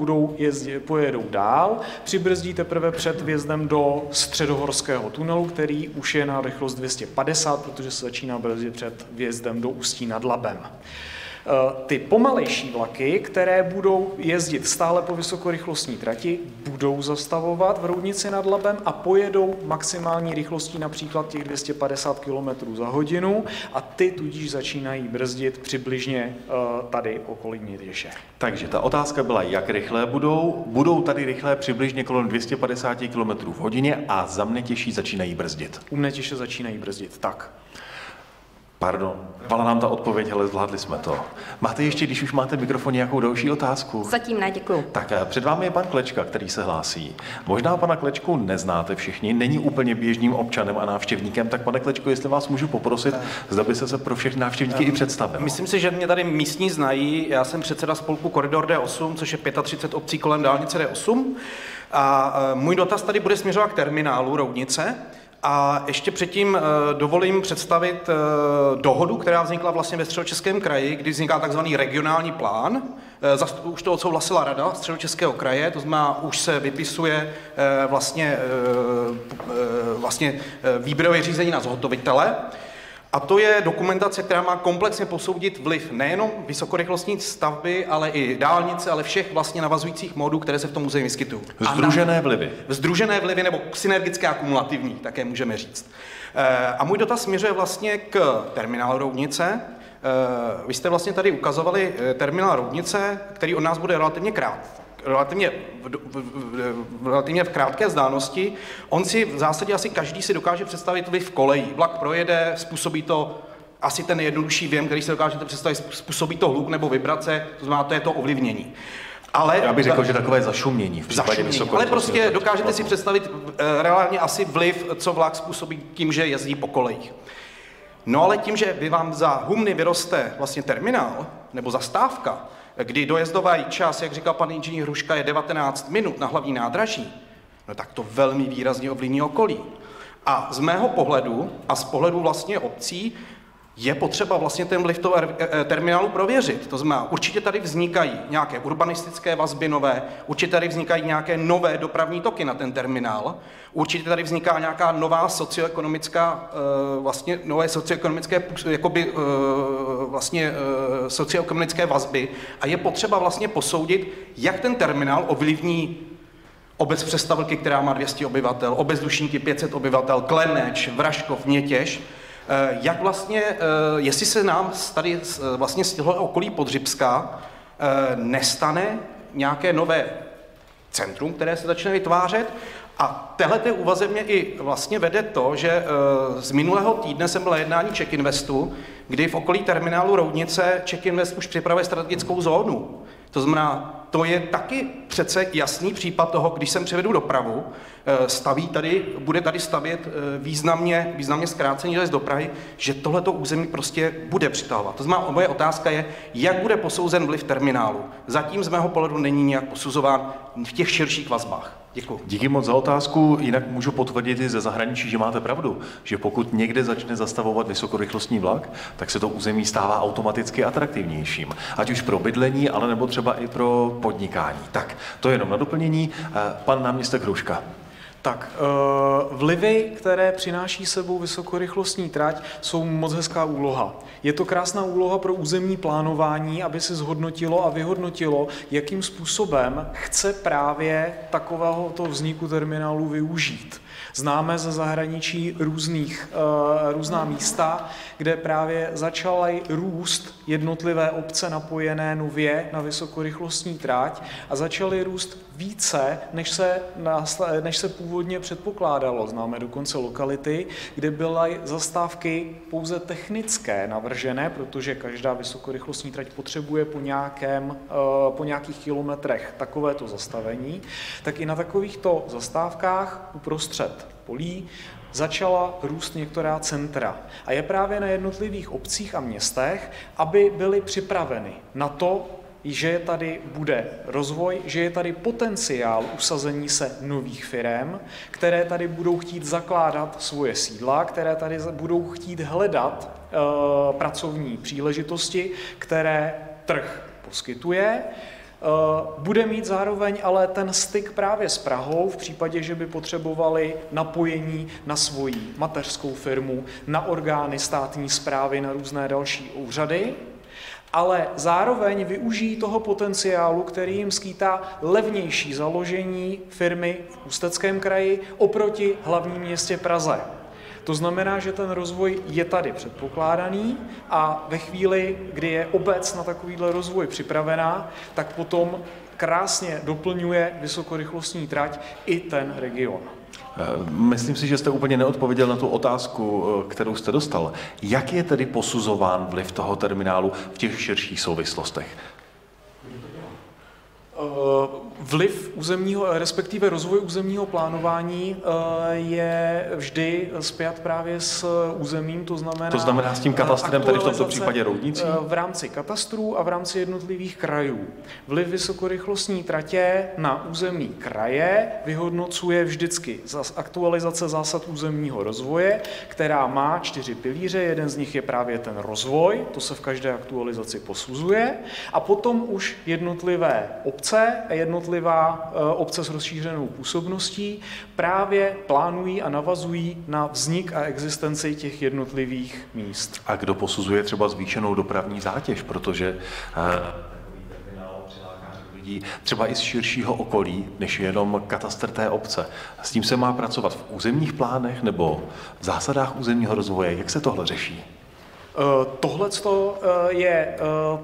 pojedou dál. Přibrzdí teprve před vjezdem do středohorského tunelu, který už je na rychlost 250, protože se začíná brzdit před vjezdem do Ústí nad Labem. Ty pomalejší vlaky, které budou jezdit stále po vysokorychlostní trati, budou zastavovat v Roudnici nad Labem a pojedou maximální rychlostí například těch 250 km za hodinu a ty tudíž začínají brzdit přibližně tady okolí Mnetěše. Takže ta otázka byla, jak rychlé budou. Budou tady rychlé přibližně kolem 250 km v hodině a za Mnetěší začínají brzdit. U Mnetěše začínají brzdit, tak. Pardon, vala nám ta odpověď, ale zvládli jsme to. Máte ještě, když už máte mikrofon, nějakou další otázku? Zatím ne, děkuju. Tak před vámi je pan Klečka, který se hlásí. Možná pana Klečku neznáte všichni, není úplně běžným občanem a návštěvníkem, tak pane Klečko, jestli vás můžu poprosit, zda by se pro všechny návštěvníky i představil. Myslím si, že mě tady místní znají. Já jsem předseda spolku Koridor D8, což je 35 obcí kolem dálnice D8. A můj dotaz tady bude směřovat k terminálu Roudnice. A ještě předtím dovolím představit dohodu, která vznikla vlastně ve Středočeském kraji, kdy vzniká takzvaný regionální plán. Už to odsouhlasila Rada Středočeského kraje, to znamená, už se vypisuje vlastně výběrové řízení na zhotovitele. A to je dokumentace, která má komplexně posoudit vliv nejenom vysokorychlostní stavby, ale i dálnice, ale všech vlastně navazujících modů, které se v tom území vyskytují. Sdružené vlivy. Sdružené vlivy nebo synergické a kumulativní, také můžeme říct. A můj dotaz směřuje vlastně k terminálu Roudnice. Vy jste vlastně tady ukazovali terminál Roudnice, který od nás bude relativně v krátké vzdálenosti. On si v zásadě asi každý si dokáže představit vliv kolejí. Vlak projede, způsobí to asi ten nejjednodušší věm, který si dokážete představit, způsobí to hluk nebo vibrace, to znamená, to je to ovlivnění. Ale já bych řekl, že takové zašumění v případě vysokorychlostního. Ale prostě dokážete si představit reálně asi vliv, co vlak způsobí tím, že jezdí po kolejích. No ale tím, že vám za humny vyroste vlastně terminál nebo zastávka, kdy dojezdový čas, jak říkal pan inženýr Hruška, je 19 minut na hlavní nádraží, no tak to velmi výrazně ovlivní okolí. A z mého pohledu a z pohledu vlastně obcí je potřeba vlastně ten vliv toho terminálu prověřit. To znamená, určitě tady vznikají nějaké urbanistické vazby nové, určitě tady vznikají nějaké nové dopravní toky na ten terminál, určitě tady vzniká nějaká nová socioekonomická, vlastně nové socioekonomické, jakoby vlastně socioekonomické vazby a je potřeba vlastně posoudit, jak ten terminál ovlivní obec Přestavlky, která má 200 obyvatel, obec Dušínky 500 obyvatel, Kleneč, Vraškov, Mětěš, jak vlastně, jestli se nám tady vlastně z toho okolí Podřibska nestane nějaké nové centrum, které se začne vytvářet. A téhleté úvaze mě i vlastně vede to, že z minulého týdne jsem byl na jednání Czech Investu, kdy v okolí terminálu Roudnice Czech Invest už připravuje strategickou zónu. To znamená, to je taky přece jasný případ toho, když sem přivedu dopravu, bude tady stavět významně zkrácený želez do Prahy, že tohleto území prostě bude přitahovat. To znamená, moje otázka je, jak bude posouzen vliv terminálu. Zatím z mého pohledu není nějak posuzován v těch širších vazbách. Děkuji. Díky moc za otázku. Jinak můžu potvrdit i ze zahraničí, že máte pravdu, že pokud někde začne zastavovat vysokorychlostní vlak, tak se to území stává automaticky atraktivnějším. Ať už pro bydlení, ale nebo třeba i pro podnikání. Tak, to je jenom na doplnění. Pan náměstek Hruška. Tak, vlivy, které přináší sebou vysokorychlostní trať, jsou moc hezká úloha. Je to krásná úloha pro územní plánování, aby se zhodnotilo a vyhodnotilo, jakým způsobem chce právě takovéhoto vzniku terminálu využít. Známe ze zahraničí různá místa, kde právě začaly růst jednotlivé obce napojené nově na vysokorychlostní trať a začaly růst více, než se původně předpokládalo. Známe dokonce lokality, kde byly zastávky pouze technické navržené, protože každá vysokorychlostní trať potřebuje po nějakých kilometrech takovéto zastavení, tak i na takovýchto zastávkách uprostřed polí začala růst některá centra. A je právě na jednotlivých obcích a městech, aby byly připraveny na to, že tady bude rozvoj, že je tady potenciál usazení se nových firem, které tady budou chtít zakládat svoje sídla, které tady budou chtít hledat pracovní příležitosti, které trh poskytuje. Bude mít zároveň ale ten styk právě s Prahou v případě, že by potřebovali napojení na svoji mateřskou firmu, na orgány státní správy, na různé další úřady, ale zároveň využijí toho potenciálu, který jim skýtá levnější založení firmy v Ústeckém kraji oproti hlavním městě Praze. To znamená, že ten rozvoj je tady předpokládaný a ve chvíli, kdy je obec na takovýhle rozvoj připravená, tak potom krásně doplňuje vysokorychlostní trať i ten region. Myslím si, že jste úplně neodpověděl na tu otázku, kterou jste dostal. Jak je tedy posuzován vliv toho terminálu v těch širších souvislostech? Vliv územního, respektive rozvoj územního plánování je vždy spjat právě s územím, to znamená s tím katastrem, tedy v tomto případě Roudnicí? V rámci katastrů a v rámci jednotlivých krajů. Vliv vysokorychlostní tratě na území kraje vyhodnocuje vždycky aktualizace zásad územního rozvoje, která má 4 pilíře, jeden z nich je právě ten rozvoj, to se v každé aktualizaci posuzuje, a potom už jednotlivé obce a jednotlivá obce s rozšířenou působností právě plánují a navazují na vznik a existenci těch jednotlivých míst. A kdo posuzuje třeba zvýšenou dopravní zátěž, protože lidí třeba i z širšího okolí, než jenom katastr té obce. S tím se má pracovat v územních plánech nebo v zásadách územního rozvoje. Jak se tohle řeší?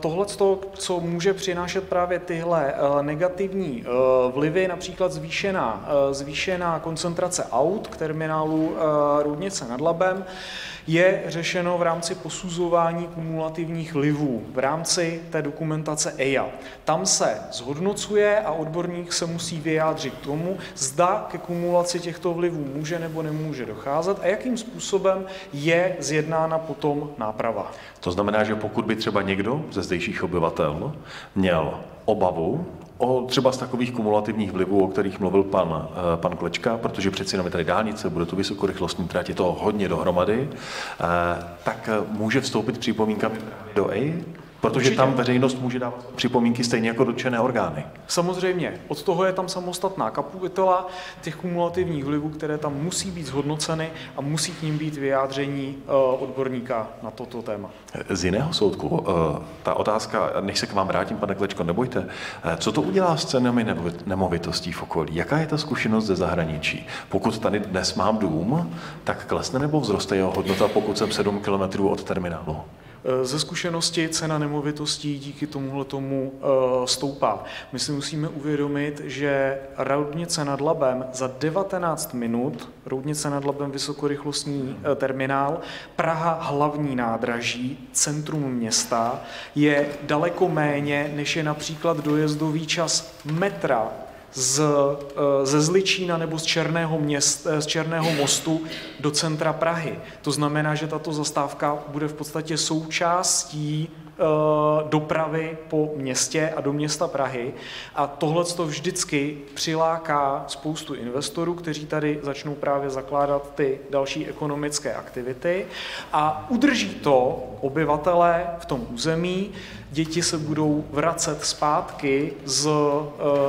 Tohleto, co může přinášet právě tyhle negativní vlivy, například zvýšená koncentrace aut k terminálu Roudnice nad Labem, je řešeno v rámci posuzování kumulativních vlivů, v rámci té dokumentace EIA. Tam se zhodnocuje a odborník se musí vyjádřit k tomu, zda ke kumulaci těchto vlivů může nebo nemůže docházet a jakým způsobem je zjednána potom náprava. To znamená, že pokud by třeba někdo ze zdejších obyvatel měl obavu o třeba z takových kumulativních vlivů, o kterých mluvil pan Klečka, protože přeci jenom je tady dálnice, bude to vysokorychlostní trať, je to hodně dohromady, tak může vstoupit připomínka do EI? Protože určitě. Tam veřejnost může dávat připomínky stejně jako dotčené orgány. Samozřejmě. Od toho je tam samostatná kapitola těch kumulativních vlivů, které tam musí být zhodnoceny a musí k ním být vyjádření odborníka na toto téma. Z jiného soudku, ta otázka, než se k vám vrátím, pane Klečko, nebojte, co to udělá s cenami nemovitostí v okolí? Jaká je ta zkušenost ze zahraničí? Pokud tady dnes mám dům, tak klesne nebo vzroste jeho hodnota, pokud jsem 7 kilometrů od terminálu? Ze zkušenosti cena nemovitostí díky tomu stoupá. My si musíme uvědomit, že Roudnice nad Labem za 19 minut, Roudnice nad Labem vysokorychlostní terminál, Praha hlavní nádraží, centrum města, je daleko méně, než je například dojezdový čas metra ze Zličína nebo z Černého mostu do centra Prahy. To znamená, že tato zastávka bude v podstatě součástí dopravy po městě a do města Prahy a tohleto vždycky přiláká spoustu investorů, kteří tady začnou právě zakládat ty další ekonomické aktivity a udrží to obyvatele v tom území. Děti se budou vracet zpátky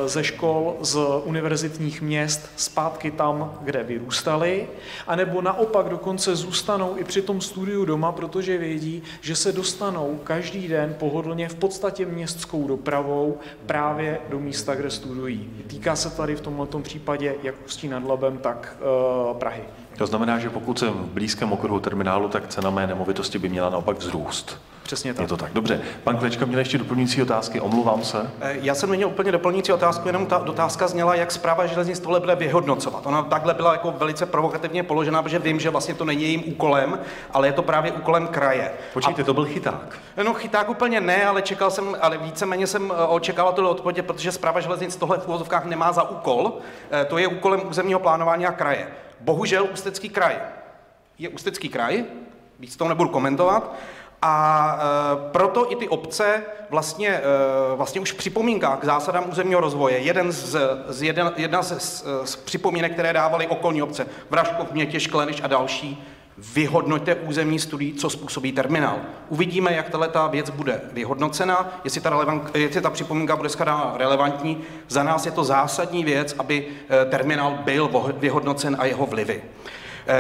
ze škol, z univerzitních měst, zpátky tam, kde vyrůstali, anebo naopak dokonce zůstanou i při tom studiu doma, protože vědí, že se dostanou každý den pohodlně v podstatě městskou dopravou právě do místa, kde studují. Týká se tady v tomto případě jak Ústí nad Labem, tak Prahy. To znamená, že pokud jsem v blízkém okruhu terminálu, tak cena mé nemovitosti by měla naopak vzrůst. Přesně tak. Je to tak. Dobře. Pan Klečka měl ještě doplňující otázky, omlouvám se. Já jsem neměl úplně doplňující otázku, jenom ta otázka zněla, jak Správa železnic tohle bude vyhodnocovat. Ona takhle byla jako velice provokativně položená, protože vím, že vlastně to není jejím úkolem, ale je to právě úkolem kraje. Počkejte, to byl chyták. No chyták úplně ne, ale víceméně jsem očekával tohle odpověď, protože Správa železnic tohle v uvozovkách nemá za úkol. To je úkolem územního plánování a kraje. Bohužel Ústecký kraj je Ústecký kraj, víc toho nebudu komentovat, a proto i ty obce vlastně už v připomínkách k zásadám územního rozvoje, jedna z připomínek, které dávaly okolní obce, Vraškov, Mětěš, Kleniš a další, vyhodnoťte územní studii, co způsobí terminál. Uvidíme, jak tato věc bude vyhodnocena, jestli ta připomínka bude shledána relevantní. Za nás je to zásadní věc, aby terminál byl vyhodnocen a jeho vlivy.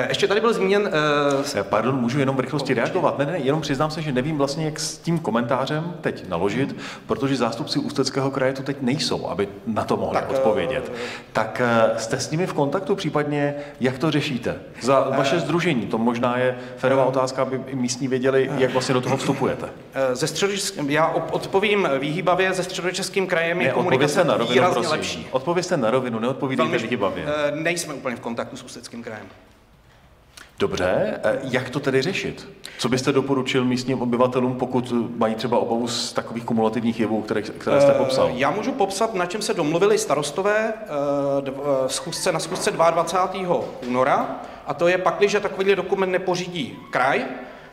Ještě tady byl zmíněn... Pardon, můžu jenom v rychlosti reagovat? Ne, jenom přiznám se, že nevím vlastně, jak s tím komentářem teď naložit, protože zástupci Ústeckého kraje tu teď nejsou, aby na to mohli odpovědět. Tak jste s nimi v kontaktu, případně jak to řešíte? Za vaše sdružení, to možná je férová otázka, aby i místní věděli, jak vlastně do toho vstupujete. Já odpovím výhýbavě, se Středočeským krajem je komunikace výrazně lepší. Odpovězte na rovinu, neodpovídejte výhýbavě. Nejsme úplně v kontaktu s Ústeckým krajem. Dobře, jak to tedy řešit? Co byste doporučil místním obyvatelům, pokud mají třeba obavu z takových kumulativních jevů, které jste popsal? Já můžu popsat, na čem se domluvili starostové na schůzce 22. února, a to je pakliže takovýhle dokument nepořídí kraj,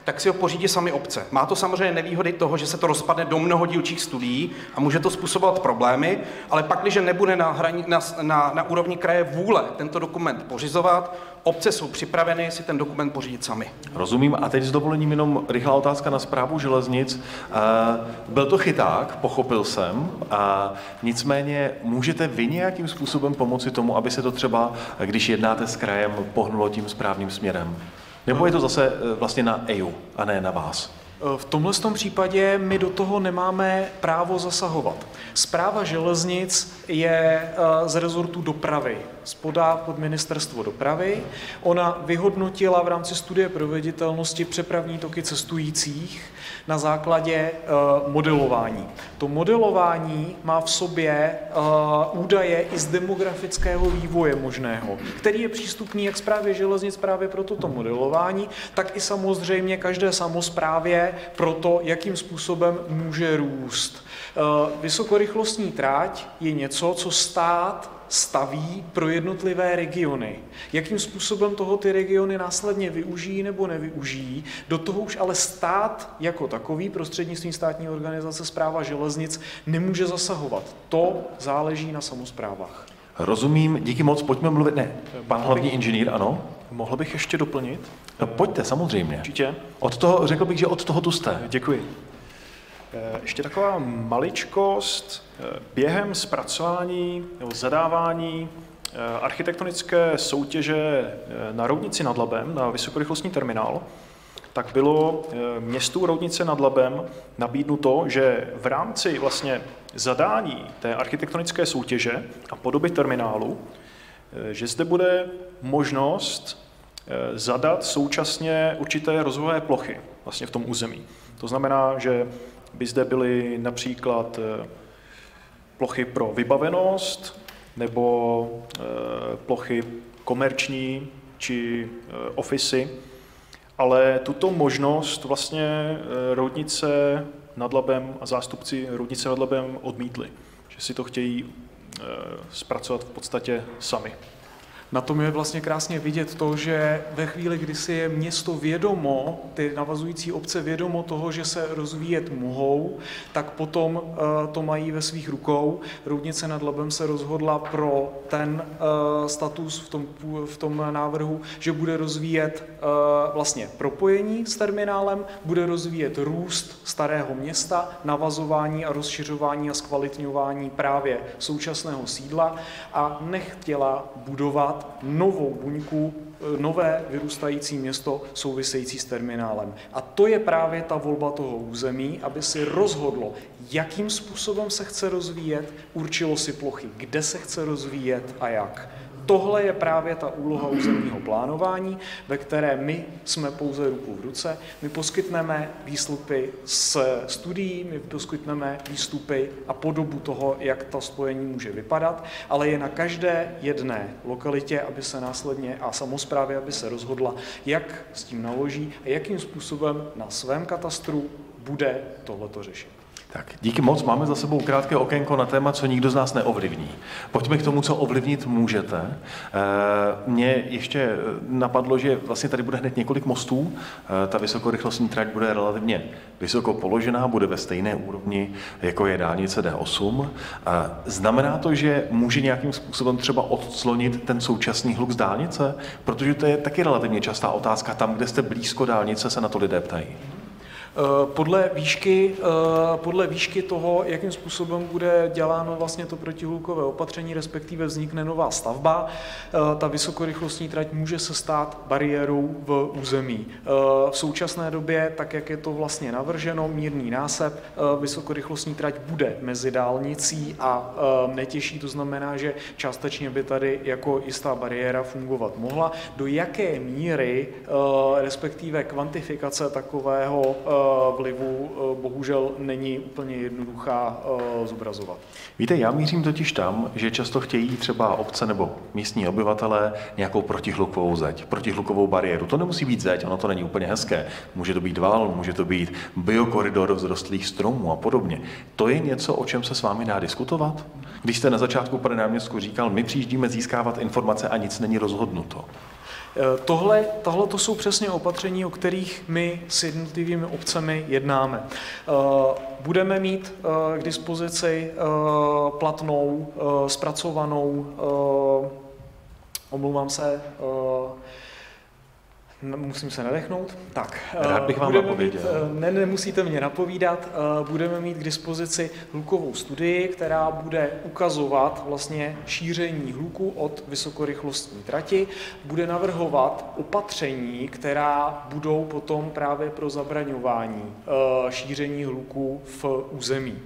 tak si ho pořídí sami obce. Má to samozřejmě nevýhody toho, že se to rozpadne do mnoho dílčích studií a může to způsobovat problémy, ale pakliže nebude na úrovni kraje vůle tento dokument pořizovat, obce jsou připraveny si ten dokument pořídit sami. Rozumím. A teď s dovolením jenom rychlá otázka na Správu železnic. Byl to chyták, pochopil jsem. Nicméně můžete vy nějakým způsobem pomoci tomu, aby se to třeba, když jednáte s krajem, pohnulo tím správným směrem? Nebo je to zase vlastně na EIU a ne na vás? V tomhle případě my do toho nemáme právo zasahovat. Správa železnic je z rezortu dopravy, spadá pod ministerstvo dopravy. Ona vyhodnotila v rámci studie proveditelnosti přepravní toky cestujících na základě modelování. To modelování má v sobě údaje i z demografického vývoje možného, který je přístupný jak Správě železnic právě pro toto modelování, tak i samozřejmě každé samosprávě pro to, jakým způsobem může růst. Vysokorychlostní tráť je něco, co stát staví pro jednotlivé regiony. Jakým způsobem toho ty regiony následně využijí nebo nevyužijí, do toho už ale stát jako takový prostřednictvím státní organizace Správa železnic nemůže zasahovat. To záleží na samosprávách. Rozumím, díky moc, pojďme mluvit. Ne, pan hlavní inženýr, ano? Mohl bych ještě doplnit? No, pojďte, samozřejmě. Určitě. Od toho, řekl bych, že od toho tu jste. Děkuji. Ještě taková maličkost. Během zpracování nebo zadávání architektonické soutěže na Roudnici nad Labem, na vysokorychlostní terminál, tak bylo městu Roudnice nad Labem nabídnuto, že v rámci vlastně zadání té architektonické soutěže a podoby terminálu, že zde bude možnost zadat současně určité rozvojové plochy vlastně v tom území. To znamená, že by zde byly například plochy pro vybavenost nebo plochy komerční či ofisy, ale tuto možnost vlastně Roudnice nad Labem a zástupci Roudnice nad Labem odmítli, že si to chtějí zpracovat v podstatě sami. Na tom je vlastně krásně vidět to, že ve chvíli, kdy si je město vědomo, ty navazující obce vědomo toho, že se rozvíjet mohou, tak potom to mají ve svých rukou. Roudnice nad Labem se rozhodla pro ten status v tom návrhu, že bude rozvíjet vlastně propojení s terminálem, bude rozvíjet růst starého města, navazování a rozšiřování a zkvalitňování právě současného sídla a nechtěla budovat novou buňku, nové vyrůstající město související s terminálem. A to je právě ta volba toho území, aby si rozhodlo, jakým způsobem se chce rozvíjet, určilo si plochy, kde se chce rozvíjet a jak. Tohle je právě ta úloha územního plánování, ve které my jsme pouze ruku v ruce. My poskytneme výstupy z studií, my poskytneme výstupy a podobu toho, jak ta spojení může vypadat, ale je na každé jedné lokalitě, aby se následně a samosprávě, aby se rozhodla, jak s tím naloží a jakým způsobem na svém katastru bude tohleto řešit. Tak, díky moc. Máme za sebou krátké okénko na téma, co nikdo z nás neovlivní. Pojďme k tomu, co ovlivnit můžete. Mně ještě napadlo, že vlastně tady bude hned několik mostů. Ta vysokorychlostní trať bude relativně vysoko položená, bude ve stejné úrovni, jako je dálnice D8. Znamená to, že může nějakým způsobem třeba odclonit ten současný hluk z dálnice? Protože to je taky relativně častá otázka. Tam, kde jste blízko dálnice, se na to lidé ptají. Podle výšky toho, jakým způsobem bude děláno vlastně to protihlukové opatření, respektive vznikne nová stavba, ta vysokorychlostní trať může se stát bariérou v území. V současné době, tak jak je to vlastně navrženo, mírný násep, vysokorychlostní trať bude mezi dálnicí a Netěší, to znamená, že částečně by tady jako jistá bariéra fungovat mohla. Do jaké míry, respektive kvantifikace takového vlivu bohužel není úplně jednoduchá zobrazovat. Víte, já mířím totiž tam, že často chtějí třeba obce nebo místní obyvatelé nějakou protihlukovou zeď, protihlukovou bariéru. To nemusí být zeď, ono to není úplně hezké. Může to být val, může to být biokoridor vzrostlých stromů a podobně. To je něco, o čem se s vámi dá diskutovat? Když jste na začátku, pane náměstku, říkal, my přijíždíme získávat informace a nic není rozhodnuto. Tohle to jsou přesně opatření, o kterých my s jednotlivými obcemi jednáme. Budeme mít k dispozici platnou, zpracovanou, omlouvám se, musím se nadechnout. Tak, rád bych vám napověděl. Nemusíte mě napovídat. Budeme mít k dispozici hlukovou studii, která bude ukazovat vlastně šíření hluku od vysokorychlostní trati. Bude navrhovat opatření, která budou potom právě pro zabraňování šíření hluku v území.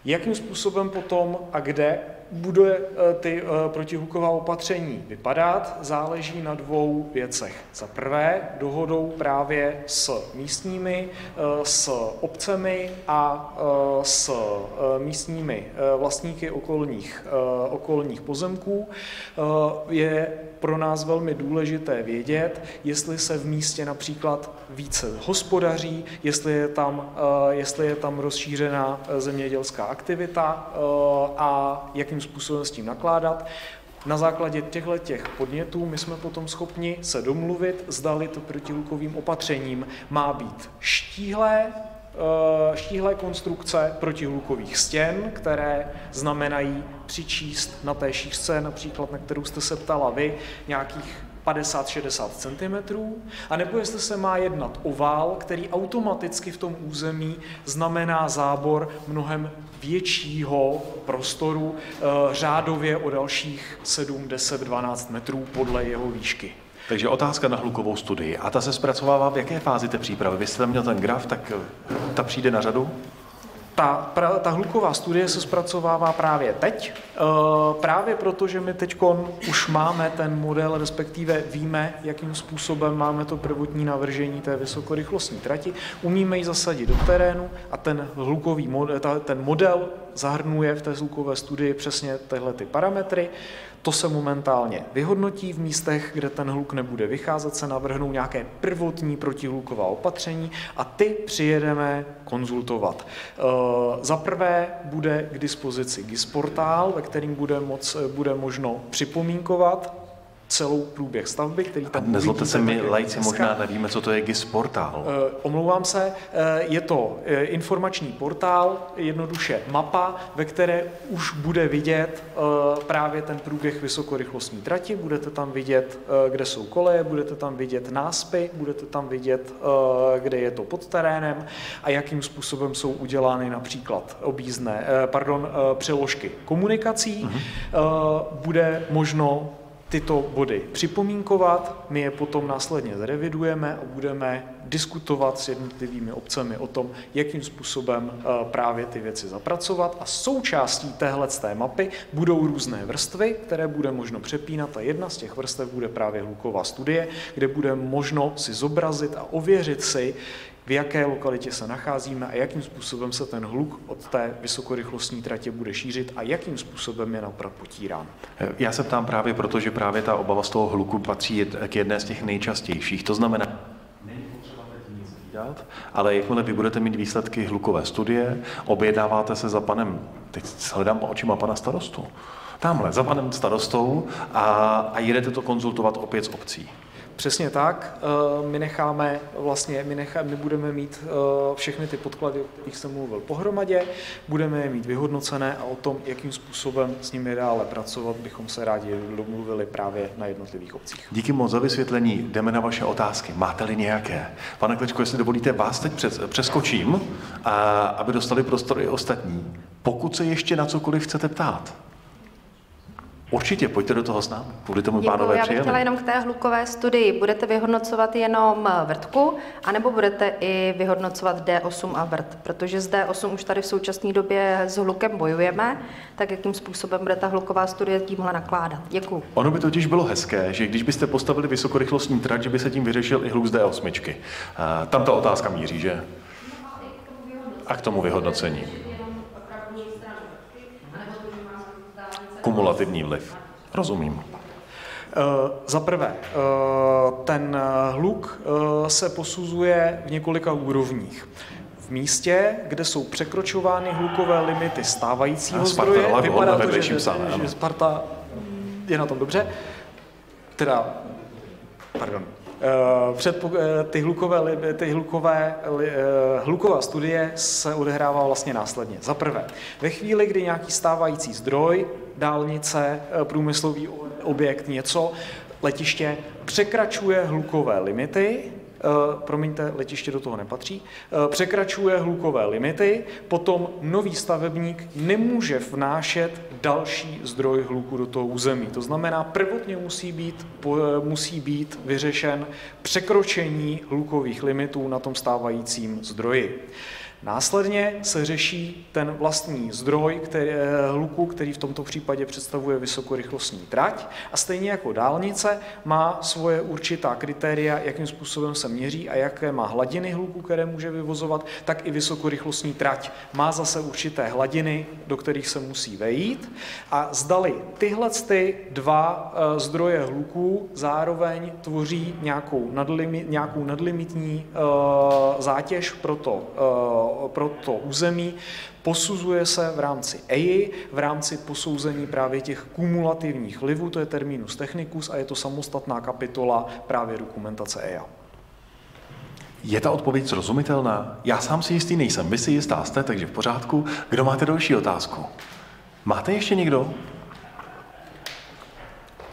Jakým způsobem potom a kde bude ty protihluková opatření vypadat, záleží na dvou věcech. Za prvé dohodou právě s místními, s obcemi a s místními vlastníky okolních pozemků. Je pro nás velmi důležité vědět, jestli se v místě například více hospodaří, jestli je tam rozšířená zemědělská aktivita a jakým způsobem s tím nakládat. Na základě těchto podnětů my jsme potom schopni se domluvit, zdali to protihlukovým opatřením má být štíhlé konstrukce protihlukových stěn, které znamenají přičíst na té šířce, například na kterou jste se ptala vy, nějakých 50-60 cm, anebo jestli se má jednat o vál, který automaticky v tom území znamená zábor mnohem většího prostoru, řádově o dalších 7, 10, 12 metrů podle jeho výšky. Takže otázka na hlukovou studii. A ta se zpracovává v jaké fázi té přípravy? Vy jste tam měl ten graf, tak ta přijde na řadu? Ta hluková studie se zpracovává právě teď, právě proto, že my teď už máme ten model, respektive víme, jakým způsobem máme to prvotní navržení té vysokorychlostní trati, umíme ji zasadit do terénu a ten model zahrnuje v té hlukové studii přesně tyhle ty parametry. To se momentálně vyhodnotí v místech, kde ten hluk nebude vycházet, se navrhnou nějaké prvotní protihluková opatření a ty přijedeme konzultovat. Za prvé bude k dispozici GIS portál, ve kterým bude možno připomínkovat celou průběh stavby, který tam... A nezlobte se, my laici možná nevíme, co to je GIS portál. Omlouvám se, je to informační portál, jednoduše mapa, ve které už bude vidět právě ten průběh vysokorychlostní trati, budete tam vidět, kde jsou koleje, budete tam vidět náspy, budete tam vidět, kde je to pod terénem a jakým způsobem jsou udělány například přeložky komunikací. Bude možno tyto body připomínkovat, my je potom následně zrevidujeme a budeme diskutovat s jednotlivými obcemi o tom, jakým způsobem právě ty věci zapracovat a součástí téhleté mapy budou různé vrstvy, které bude možno přepínat a jedna z těch vrstev bude právě hluková studie, kde bude možno si zobrazit a ověřit si, v jaké lokalitě se nacházíme a jakým způsobem se ten hluk od té vysokorychlostní tratě bude šířit a jakým způsobem je například potírán. Já se ptám právě proto, že právě ta obava z toho hluku patří k jedné z těch nejčastějších. To znamená, není potřeba teď nic vídat, ale jakmile vy budete mít výsledky hlukové studie, objednáváte se za panem, teď hledám očima pana starostu, tamhle za panem starostou a jedete to konzultovat opět s obcí. Přesně tak. My budeme mít všechny ty podklady, o kterých jsem mluvil pohromadě, budeme je mít vyhodnocené a o tom, jakým způsobem s nimi dále pracovat, bychom se rádi domluvili právě na jednotlivých obcích. Díky moc za vysvětlení. Jdeme na vaše otázky. Máte-li nějaké? Pane Kličko, jestli dovolíte, vás teď přeskočím, aby dostali prostor i ostatní. Pokud se ještě na cokoliv chcete ptát, určitě, pojďte do toho s námi. Kvůli tomu pánové Já bych přijeli. chtěla jenom k té hlukové studii. Budete vyhodnocovat jenom vrtku, anebo budete i vyhodnocovat D8 a vrt? Protože z D8 už tady v současné době s hlukem bojujeme, tak jakým způsobem bude ta hluková studie tímhle nakládat? Děkuju. Ono by totiž bylo hezké, že když byste postavili vysokorychlostní trať, že by se tím vyřešil i hluk z D8. Tam ta otázka míří, že? A k tomu vyhodnocení. Kumulativní vliv. Rozumím. Za prvé, ten hluk se posuzuje v několika úrovních. V místě, kde jsou překročovány hlukové limity stávajícího zdroje, vypadá to, že Sparta je na tom dobře. Hluková studie se odehrává vlastně následně. Za prvé, ve chvíli, kdy nějaký stávající zdroj, dálnice, průmyslový objekt, letiště překračuje hlukové limity, letiště do toho nepatří, překračuje hlukové limity, potom nový stavebník nemůže vnášet další zdroj hluku do toho území. To znamená, prvotně musí být vyřešen překročení hlukových limitů na tom stávajícím zdroji. Následně se řeší ten vlastní zdroj hluku, který v tomto případě představuje vysokorychlostní trať a stejně jako dálnice má svoje určitá kritéria, jakým způsobem se měří a jaké má hladiny hluku, které může vyvozovat, tak i vysokorychlostní trať má zase určité hladiny, do kterých se musí vejít. A zdali tyhle dva zdroje hluku zároveň tvoří nějakou nadlimitní zátěž pro to území, posuzuje se v rámci EIA, v rámci posouzení právě těch kumulativních vlivů, to je terminus technicus a je to samostatná kapitola právě dokumentace EIA. Je ta odpověď srozumitelná? Já sám si jistý nejsem, vy si jistá jste, takže v pořádku. Kdo máte další otázku? Máte ještě někdo?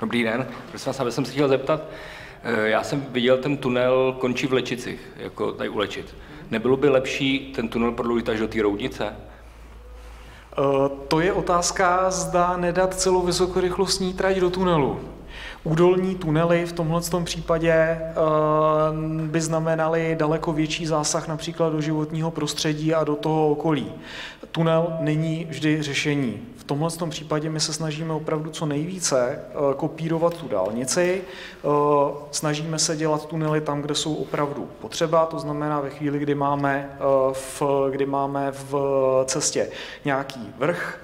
Dobrý den, prosím vás, jsem se chtěl zeptat, já jsem viděl, ten tunel končí v Lečicích, jako tady u Lečic. Nebylo by lepší ten tunel prodloužit až do té Roudnice? To je otázka, zda nedat celou vysokorychlostní trať do tunelu. Údolní tunely v tomhletom případě by znamenaly daleko větší zásah například do životního prostředí a do toho okolí. Tunel není vždy řešení. V tomhletom případě my se snažíme opravdu co nejvíce kopírovat tu dálnici. Snažíme se dělat tunely tam, kde jsou opravdu potřeba, to znamená ve chvíli, kdy máme v cestě nějaký vrch,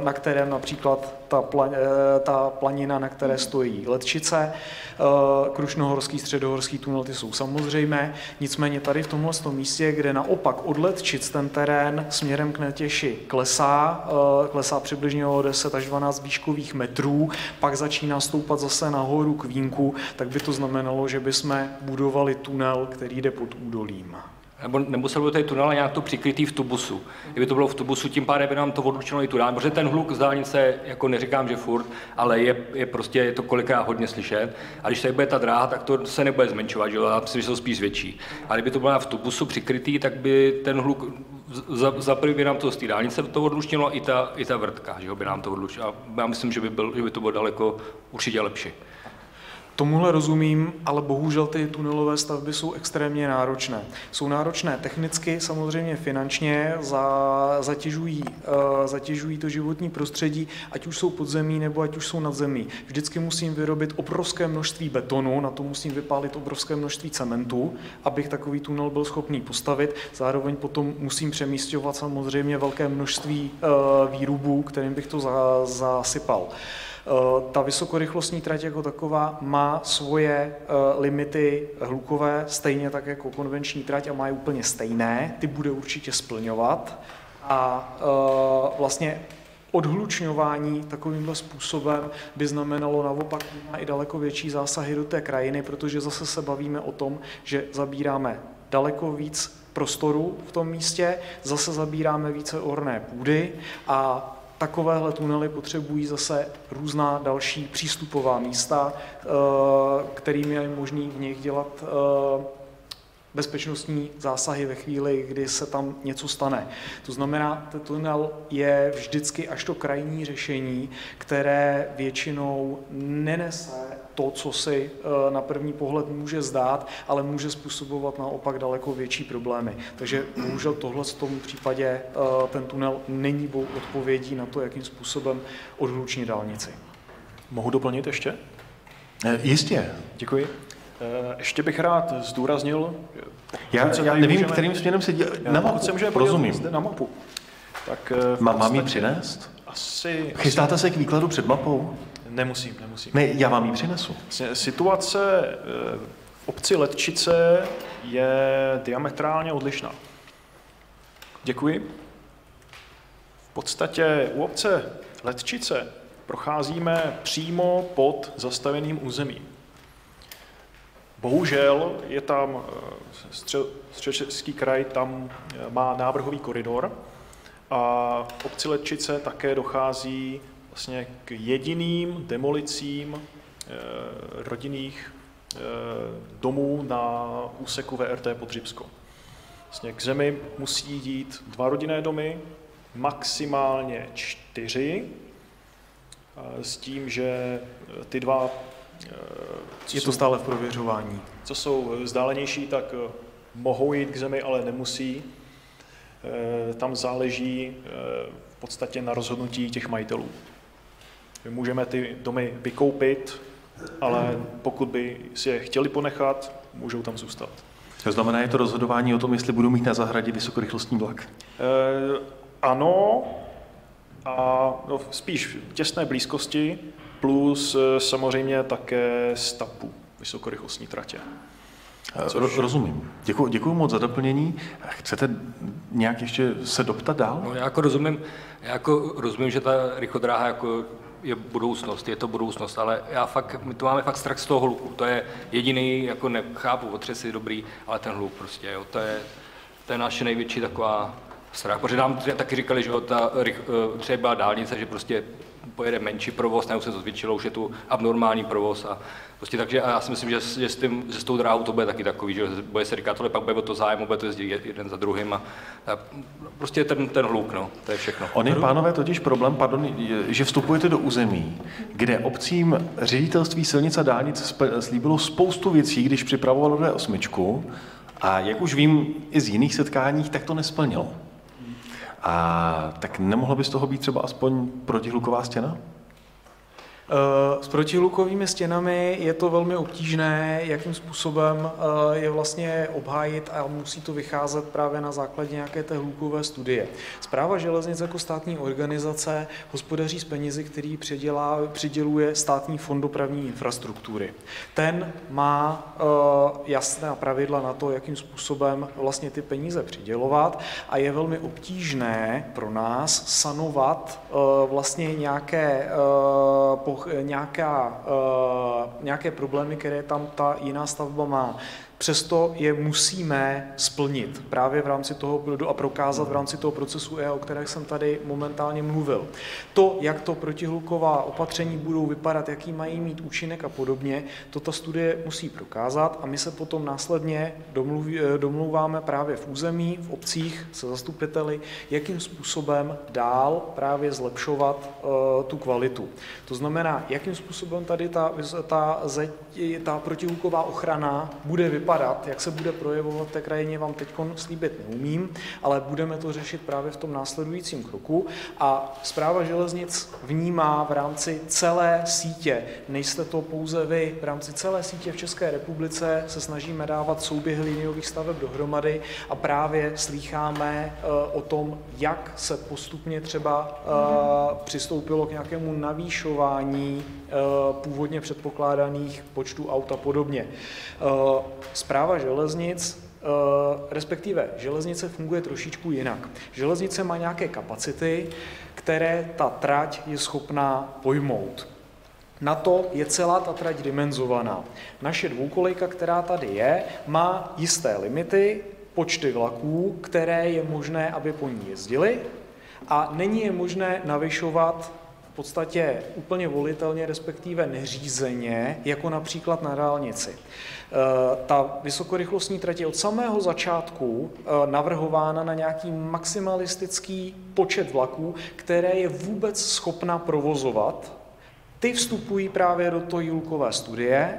na kterém například ta planina, na které stojí Letčice, krušnohorský, středohorský tunel, ty jsou samozřejmé. Nicméně tady v tomhle místě, kde naopak od Letčic ten terén směrem k Netěši klesá přibližně o 10 až 12 výškových metrů, pak začíná stoupat zase nahoru k Vínku, tak by to znamenalo, že bychom budovali tunel, který jde pod údolím. Nebo nemusel by tady tunel nějak to přikrytý v tubusu. Kdyby to bylo v tubusu, tím pádem by nám to odlučilo i tu dálnici, protože ten hluk z dálnice, jako neříkám, že furt, ale je to kolikrát hodně slyšet. A když tady bude ta dráha, tak to se nebude zmenšovat, že jo? Já myslím, že jsou spíš větší. A kdyby to bylo v tubusu přikrytý, tak by ten hluk za prvý by nám to z té dálnice to odlučnilo, i ta vrtka, že jo, by nám to odlučilo. A já myslím, že by to bylo daleko určitě lepší. Tomuhle rozumím, ale bohužel ty tunelové stavby jsou extrémně náročné. Jsou náročné technicky, samozřejmě finančně, zatěžují to životní prostředí, ať už jsou pod zemí nebo ať už jsou nad zemí. Vždycky musím vyrobit obrovské množství betonu, na to musím vypálit obrovské množství cementu, abych takový tunel byl schopný postavit. Zároveň potom musím přemísťovat samozřejmě velké množství výrubů, kterým bych to zasypal. Ta vysokorychlostní trať jako taková má svoje limity hlukové, stejně tak jako konvenční trať a má je úplně stejné, ty bude určitě splňovat a vlastně odhlučňování takovýmhle způsobem by znamenalo naopak i daleko větší zásahy do té krajiny, protože zase se bavíme o tom, že zabíráme daleko víc prostoru v tom místě, zase zabíráme více orné půdy a takovéhle tunely potřebují zase různá další přístupová místa, kterými je možné v nich dělat bezpečnostní zásahy ve chvíli, kdy se tam něco stane. To znamená, ten tunel je vždycky až to krajní řešení, které většinou nenese to, co si na první pohled může zdát, ale může způsobovat naopak daleko větší problémy. Takže bohužel tohle v tom případě ten tunel není odpovědí na to, jakým způsobem odhlučnit dálnici. Mohu doplnit ještě? Jistě. Děkuji. Ještě bych rád zdůraznil... Já nevím, kterým směrem se dělá. Na mapu, rozumím. Zde na mapu. Tak mám ji přinést? Asi... Chystáte se k výkladu před mapou? Nemusím. Ne, já vám ji přinesu. Situace v obci Letčice je diametrálně odlišná. Děkuji. V podstatě u obce Letčice procházíme přímo pod zastavěným územím. Bohužel je tam Středočeský kraj, tam má návrhový koridor a v obci Letčice také dochází vlastně k jediným demolicím rodinných domů na úseku VRT Podřibsko. Vlastně k zemi musí jít 2 rodinné domy, maximálně 4, s tím, že ty 2 je to stále v prověřování. Co jsou vzdálenější, tak mohou jít k zemi, ale nemusí. Tam záleží v podstatě na rozhodnutí těch majitelů. My můžeme ty domy vykoupit, ale pokud by si je chtěli ponechat, můžou tam zůstat. To znamená, je to rozhodování o tom, jestli budu mít na zahradě vysokorychlostní vlak? Ano, a spíš v těsné blízkosti, plus samozřejmě také stavbu vysokorychlostní tratě. Rozumím. Děkuji moc za doplnění. Chcete nějak ještě se doptat dál? No, já rozumím, že ta rychlodráha je budoucnost, je to budoucnost, ale my tu máme fakt strach z toho hluku. To je jediný, nechápu, otřesy dobrý, ale ten hluk prostě, jo, to je naše největší taková strach. Protože nám taky říkali, že třeba dálnice, že prostě pojede menší provoz, nebo se to zvětšilo, už je tu abnormální provoz a prostě takže a já si myslím, že s tou dráhou to bude taky takový, že bude se říkat, pak bude o to zájem, bude to jezdit jeden za druhým a prostě ten hluk, no, to je všechno. On je, pánové, totiž problém, že vstupujete do území, kde obcím ředitelství silnic a dálnic slíbilo spoustu věcí, když připravovalo D8, a jak už vím i z jiných setkání, tak to nesplnilo. A tak nemohlo by z toho být třeba aspoň protihluková stěna? S protihlukovými stěnami je to velmi obtížné, jakým způsobem je vlastně obhájit a musí to vycházet právě na základě nějaké té hlukové studie. Správa železnic jako státní organizace hospodaří s penězi, který přiděluje Státní fond dopravní infrastruktury. Ten má jasná pravidla na to, jakým způsobem vlastně ty peníze přidělovat a je velmi obtížné pro nás sanovat vlastně nějaké problémy, které tam ta jiná stavba má. Přesto je musíme splnit právě v rámci toho a prokázat v rámci toho procesu EIA, o kterém jsem tady momentálně mluvil. To, jak to protihluková opatření budou vypadat, jaký mají mít účinek a podobně, to ta studie musí prokázat a my se potom následně domlouváme právě v území, v obcích se zastupiteli, jakým způsobem dál právě zlepšovat tu kvalitu. To znamená, jakým způsobem tady ta protihluková ochrana bude vypadat, jak se bude projevovat v té krajině, vám teď slíbit neumím, ale budeme to řešit právě v tom následujícím kroku. A Správa železnic vnímá v rámci celé sítě, nejste to pouze vy, v rámci celé sítě v České republice se snažíme dávat souběhy liniových staveb dohromady a právě slýcháme o tom, jak se postupně třeba přistoupilo k nějakému navýšování původně předpokládaných počtů aut a podobně. Správa železnic, respektive železnice funguje trošičku jinak. Železnice má nějaké kapacity, které ta trať je schopná pojmout. Na to je celá ta trať dimenzovaná. Naše dvoukolejka, která tady je, má jisté limity, počty vlaků, které je možné, aby po ní jezdily, a není je možné navyšovat v podstatě úplně volitelně, respektive neřízeně, jako například na dálnici. Ta vysokorychlostní trať je od samého začátku navrhována na nějaký maximalistický počet vlaků, které je vůbec schopna provozovat. Ty vstupují právě do toho hlukové studie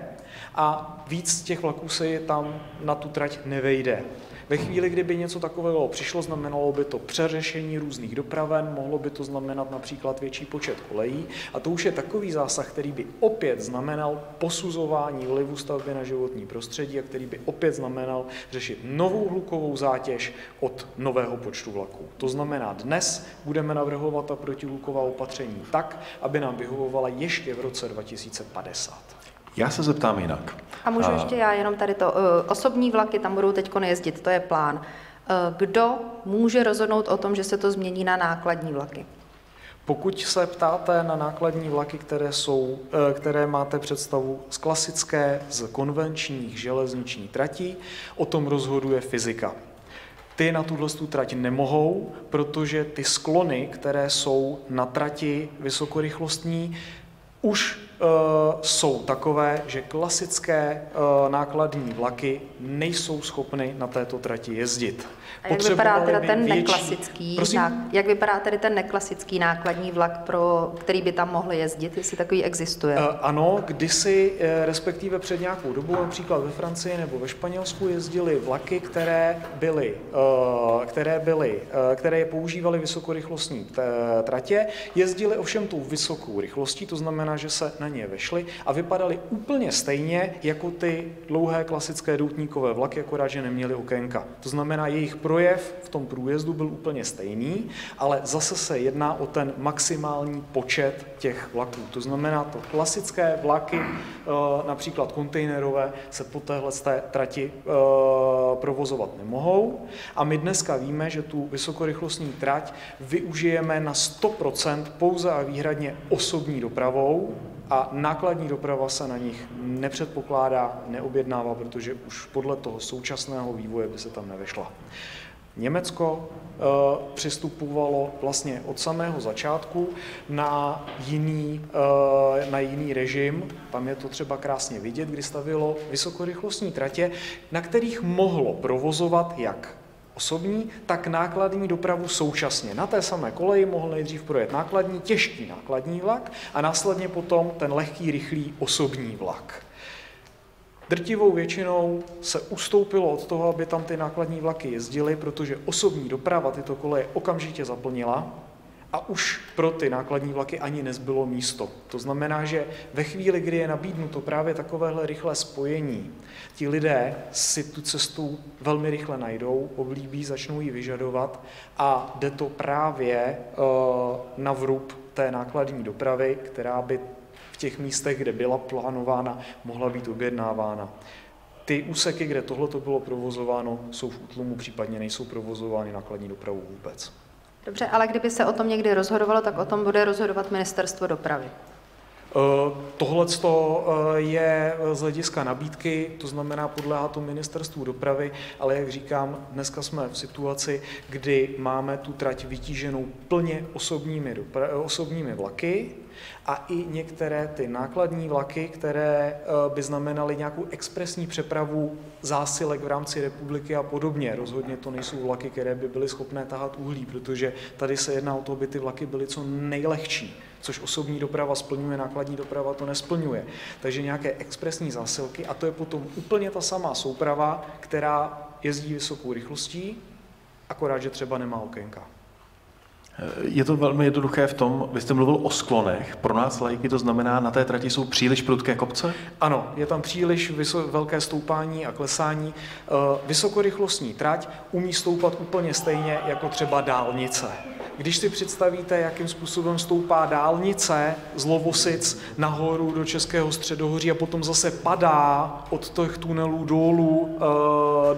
a víc těch vlaků se tam na tu trať nevejde. Ve chvíli, kdyby něco takového přišlo, znamenalo by to přeřešení různých dopraven, mohlo by to znamenat například větší počet kolejí a to už je takový zásah, který by opět znamenal posuzování vlivu stavby na životní prostředí a který by opět znamenal řešit novou hlukovou zátěž od nového počtu vlaků. To znamená, dnes budeme navrhovat ta protihluková opatření tak, aby nám vyhovovala ještě v roce 2050. Já se zeptám jinak. A můžu ještě já jenom tady to. Osobní vlaky tam budou teď jezdit, to je plán. Kdo může rozhodnout o tom, že se to změní na nákladní vlaky? Pokud se ptáte na nákladní vlaky, které máte představu z klasické, z konvenčních železničních tratí, o tom rozhoduje fyzika. Ty na tuhle trať nemohou, protože ty sklony, které jsou na trati vysokorychlostní, už jsou takové, že klasické nákladní vlaky nejsou schopny na této trati jezdit. A jak vypadá teda ten neklasický, jak vypadá tedy ten neklasický nákladní vlak, který by tam mohl jezdit, jestli takový existuje? Ano, kdysi, respektive před nějakou dobou, například ve Francii nebo ve Španělsku, jezdily vlaky, které používaly vysokorychlostní tratě, jezdily ovšem tou vysokou rychlostí, to znamená, že se na ně vešly a vypadaly úplně stejně jako ty dlouhé klasické doutníkové vlaky, akorát, že neměly okénka. To znamená, jejich projev v tom průjezdu byl úplně stejný, ale zase se jedná o ten maximální počet těch vlaků. To znamená, to klasické vlaky, například kontejnerové, se po téhle trati provozovat nemohou. A my dneska víme, že tu vysokorychlostní trať využijeme na 100% pouze a výhradně osobní dopravou a nákladní doprava se na nich nepředpokládá, neobjednává, protože už podle toho současného vývoje by se tam nevešla. Německo přistupovalo vlastně od samého začátku na jiný režim. Tam je to třeba krásně vidět, kdy stavilo vysokorychlostní tratě, na kterých mohlo provozovat jak osobní, tak nákladní dopravu současně. Na té samé koleji mohl nejdřív projet těžký nákladní vlak a následně potom ten lehký, rychlý osobní vlak. Drtivou většinou se ustoupilo od toho, aby tam ty nákladní vlaky jezdily, protože osobní doprava tyto koleje okamžitě zaplnila a už pro ty nákladní vlaky ani nezbylo místo. To znamená, že ve chvíli, kdy je nabídnuto právě takovéhle rychlé spojení, ti lidé si tu cestu velmi rychle najdou, oblíbí, začnou ji vyžadovat a jde to právě na vrub té nákladní dopravy, která by v těch místech, kde byla plánována, mohla být objednávána. Ty úseky, kde tohleto bylo provozováno, jsou v útlumu, případně nejsou provozovány nákladní dopravou vůbec. Dobře, ale kdyby se o tom někdy rozhodovalo, tak o tom bude rozhodovat Ministerstvo dopravy. Tohle je z hlediska nabídky, to znamená podléhá to Ministerstvu dopravy, ale jak říkám, dneska jsme v situaci, kdy máme tu trať vytíženou plně osobními vlaky a i některé ty nákladní vlaky, které by znamenaly nějakou expresní přepravu zásilek v rámci republiky a podobně. Rozhodně to nejsou vlaky, které by byly schopné tahat uhlí, protože tady se jedná o to, aby ty vlaky byly co nejlehčí, což osobní doprava splňuje, nákladní doprava to nesplňuje. Takže nějaké expresní zásilky a to je potom úplně ta samá souprava, která jezdí vysokou rychlostí, akorát, že třeba nemá okénka. Je to velmi jednoduché v tom, vy jste mluvil o sklonech, pro nás laiky to znamená, na té trati jsou příliš prudké kopce? Ano, je tam příliš velké stoupání a klesání. Vysokorychlostní trať umí stoupat úplně stejně jako třeba dálnice. Když si představíte, jakým způsobem stoupá dálnice z Lovosic nahoru do Českého středohoří a potom zase padá od těch tunelů dolů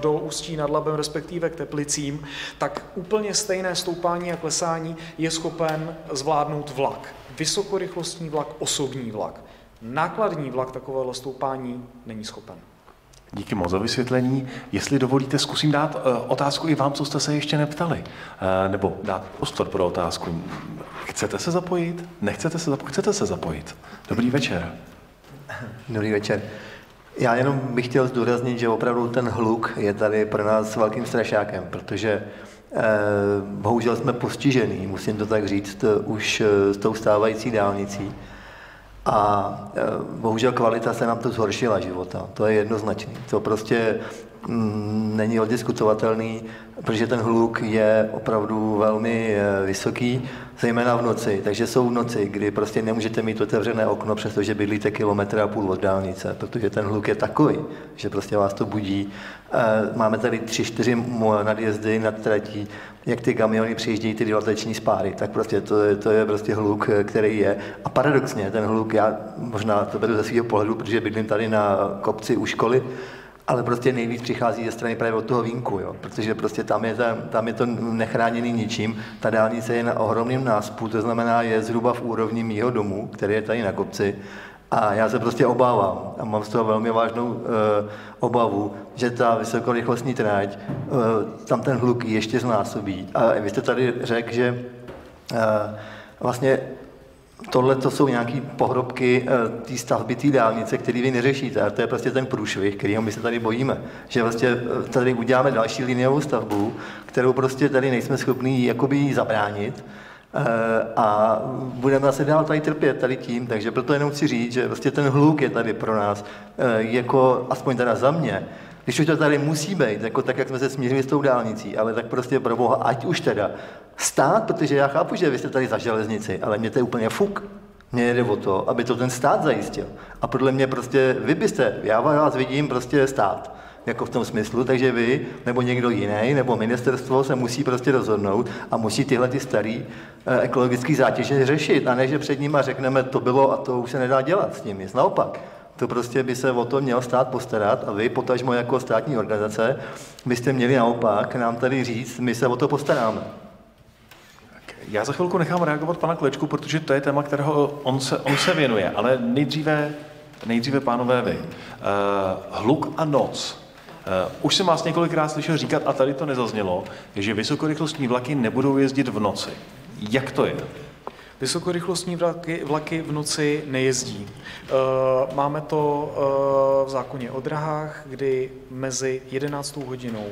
do Ústí nad Labem, respektive k Teplicím, tak úplně stejné stoupání a klesání je schopen zvládnout vlak. Vysokorychlostní vlak, osobní vlak. Nákladní vlak takovéhle stoupání není schopen. Díky moc za vysvětlení. Jestli dovolíte, zkusím dát otázku i vám, co jste se ještě neptali. Nebo dát prostor pro otázku. Chcete se zapojit? Nechcete se zapojit? Chcete se zapojit? Dobrý večer. Dobrý večer. Já jenom bych chtěl zdůraznit, že opravdu ten hluk je tady pro nás velkým strašákem, protože bohužel jsme postižený, musím to tak říct, už s tou stávající dálnicí. A bohužel kvalita se nám to zhoršila života, to je jednoznačný. To prostě není oddiskutovatelný, protože ten hluk je opravdu velmi vysoký, zejména v noci. Takže jsou noci, kdy prostě nemůžete mít otevřené okno, přestože bydlíte 1,5 kilometru od dálnice, protože ten hluk je takový, že prostě vás to budí. Máme tady 3-4 nadjezdy nad tratí, jak ty kamiony přijíždějí ty dilatační spáry, tak prostě to je prostě hluk, který je. A paradoxně ten hluk, já možná to beru ze svého pohledu, protože bydlím tady na kopci u školy, ale prostě nejvíc přichází ze strany právě od toho vínku, jo? Protože prostě tam je to nechráněný ničím. Ta dálnice je na ohromném náspu, to znamená, je zhruba v úrovni mýho domu, který je tady na kopci. A já se prostě obávám a mám z toho velmi vážnou obavu, že ta vysokorychlostní trať, tam ten hluk ještě znásobí. A vy jste tady řekl, že vlastně tohle to jsou nějaké pohrobky té stavby, té dálnice, které vy neřešíte. A to je prostě ten průšvih, kterýho my se tady bojíme. Že vlastně tady uděláme další liniovou stavbu, kterou prostě tady nejsme schopni jakoby zabránit. A budeme zase dál tady trpět tady tím, takže proto jenom chci říct, že vlastně ten hluk je tady pro nás, jako aspoň teda za mě, když už to tady musí být, jako tak, jak jsme se smířili s tou dálnicí, ale tak prostě pro Boha, ať už teda stát, protože já chápu, že vy jste tady za železnici, ale mě to je úplně fuk. Mně jde o to, aby to ten stát zajistil. A podle mě prostě já vás vidím prostě stát, jako v tom smyslu, takže vy, nebo někdo jiný, nebo ministerstvo se musí prostě rozhodnout a musí tyhle ty starý ekologické zátěže řešit, a ne, že před nima řekneme, to bylo a to už se nedá dělat s tím, nic naopak. To prostě by se o to měl stát postarat a vy, potažmo jako státní organizace, byste měli naopak nám tady říct, my se o to postaráme. Já za chvilku nechám reagovat pana Klečku, protože to je téma, kterého on se věnuje, ale nejdříve pánové vy. Hluk a noc. Už jsem vás několikrát slyšel říkat, a tady to nezaznělo, že vysokorychlostní vlaky nebudou jezdit v noci. Jak to je? Vysokorychlostní vlaky v noci nejezdí. Máme to v zákoně o drahách, kdy mezi 11. hodinou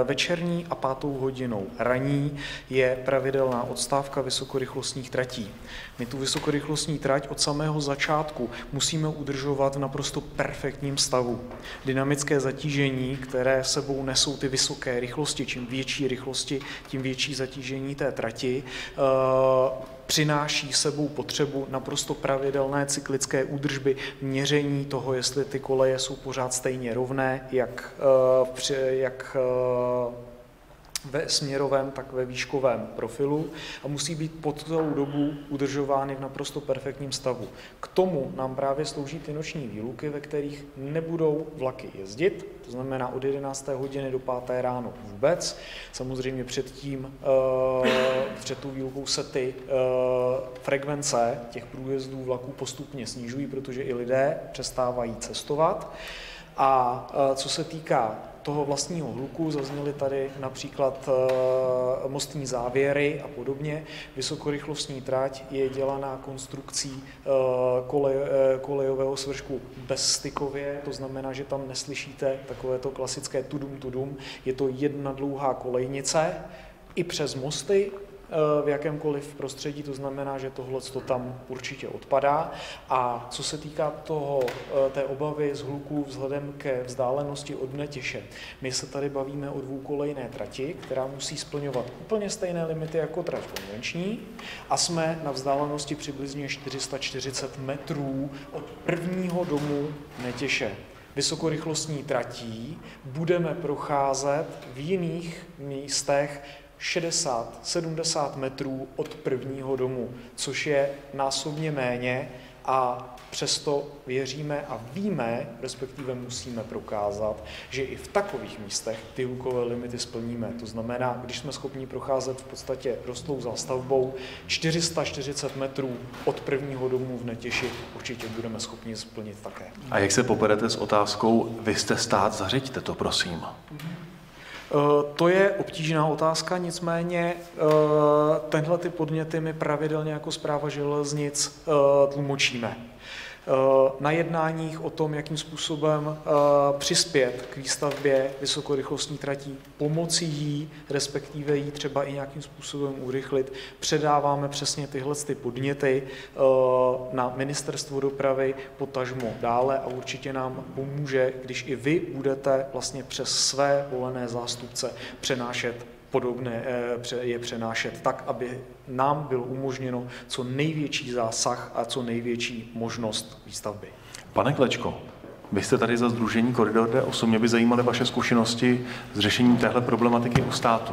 večerní a 5. hodinou ranní je pravidelná odstávka vysokorychlostních tratí. My tu vysokorychlostní trať od samého začátku musíme udržovat v naprosto perfektním stavu. Dynamické zatížení, které sebou nesou ty vysoké rychlosti, čím větší rychlosti, tím větší zatížení té trati, přináší sebou potřebu naprosto pravidelné cyklické údržby, měření toho, jestli ty koleje jsou pořád stejně rovné, jak ve směrovém, tak ve výškovém profilu a musí být po celou dobu udržovány v naprosto perfektním stavu. K tomu nám právě slouží ty noční výluky, ve kterých nebudou vlaky jezdit, to znamená od 11. hodiny do 5. ráno vůbec. Samozřejmě před tou výlukou se ty frekvence těch průjezdů vlaků postupně snižují, protože i lidé přestávají cestovat. A co se týká toho vlastního hluku, zazněly tady například mostní závěry a podobně. Vysokorychlostní trať je dělaná konstrukcí kolejového svršku bezstykově, to znamená, že tam neslyšíte takovéto klasické tudum. Je to jedna dlouhá kolejnice i přes mosty, v jakémkoliv prostředí, to znamená, že tohle tam určitě odpadá. A co se týká té obavy z hluku vzhledem ke vzdálenosti od Netěše, my se tady bavíme o dvoukolejné trati, která musí splňovat úplně stejné limity jako trať konvenční a jsme na vzdálenosti přibližně 440 metrů od prvního domu Netěše. Vysokorychlostní tratí budeme procházet v jiných místech 60-70 metrů od prvního domu, což je násobně méně a přesto věříme a víme, respektive musíme prokázat, že i v takových místech ty hlukové limity splníme. To znamená, když jsme schopni procházet v podstatě rostlou zástavbou 440 metrů od prvního domu v Netěši, určitě budeme schopni splnit také. A jak se poperete s otázkou, vy jste stát, zařiďte to, prosím. To je obtížná otázka, nicméně tenhle ty podněty my pravidelně jako Správa železnic tlumočíme. Na jednáních o tom, jakým způsobem přispět k výstavbě vysokorychlostní tratí, pomoci jí, respektive jí třeba i nějakým způsobem urychlit, předáváme přesně tyhle ty podněty na Ministerstvo dopravy, potažmo dále a určitě nám pomůže, když i vy budete vlastně přes své volené zástupce přenášet tak, aby nám bylo umožněno co největší zásah a co největší možnost výstavby. Pane Klečko, vy jste tady za sdružení Koridor D8, mě by zajímaly vaše zkušenosti s řešením téhle problematiky u státu.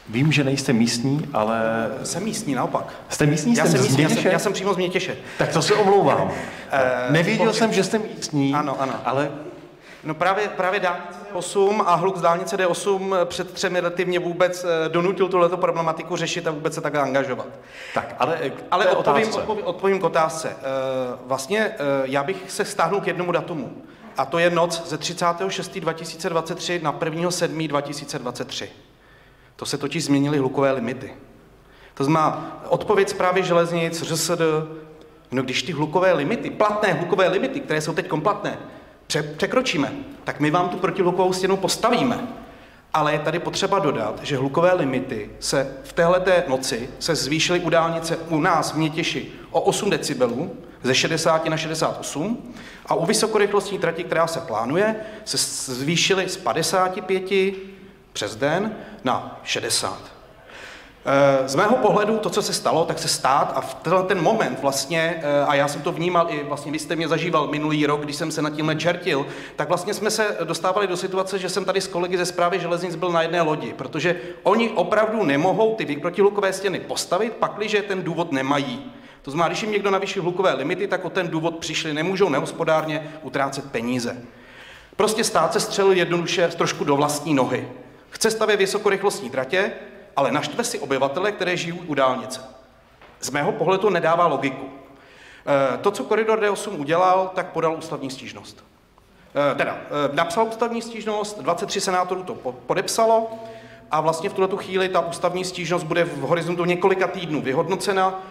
Vím, že nejste místní, ale... Jsem místní, naopak. Jste místní? Já jsem přímo z Mětěše. Tak to se omlouvám. Nevěděl jsem, že jste místní, ano. ale... No právě dálnice D8 a hluk z dálnice D8 před 3 lety mě vůbec donutil tuhleto problematiku řešit a vůbec se tak angažovat. Tak, ale odpovím k otázce. Vlastně já bych se stáhnul k jednomu datumu. A to je noc ze 36.2023 na 1.7.2023. To se totiž změnily hlukové limity. To znamená, odpověď Správy železnic, ŘSD, no když ty hlukové limity, platné hlukové limity, které jsou teď platné, překročíme, tak my vám tu protihlukovou stěnu postavíme. Ale je tady potřeba dodat, že hlukové limity se v téhleté noci se zvýšily u dálnice u nás v Mětěši o 8 decibelů, ze 60 na 68, a u vysokorychlostní trati, která se plánuje, se zvýšily z 55 přes den na 60. Z mého pohledu to, co se stalo, tak se stát a v ten moment vlastně, a já jsem to vnímal i vlastně, vy jste mě zažíval minulý rok, když jsem se nad tímhle čertil, tak vlastně jsme se dostávali do situace, že jsem tady s kolegy ze Správy železnic byl na jedné lodi, protože oni opravdu nemohou ty protihlukové stěny postavit, pakliže ten důvod nemají. To znamená, když jim někdo navýší hlukové limity, tak o ten důvod přišli, nemůžou nehospodárně utrácet peníze. Prostě stát se střelil jednoduše trošku do vlastní nohy. Chce stavět vysokorychlostní tratě, ale naštve si obyvatele, které žijí u dálnice. Z mého pohledu to nedává logiku. To, co koridor D8 udělal, tak podal ústavní stížnost. Napsal ústavní stížnost, 23 senátorů to podepsalo a vlastně v tuto chvíli ta ústavní stížnost bude v horizontu několika týdnů vyhodnocena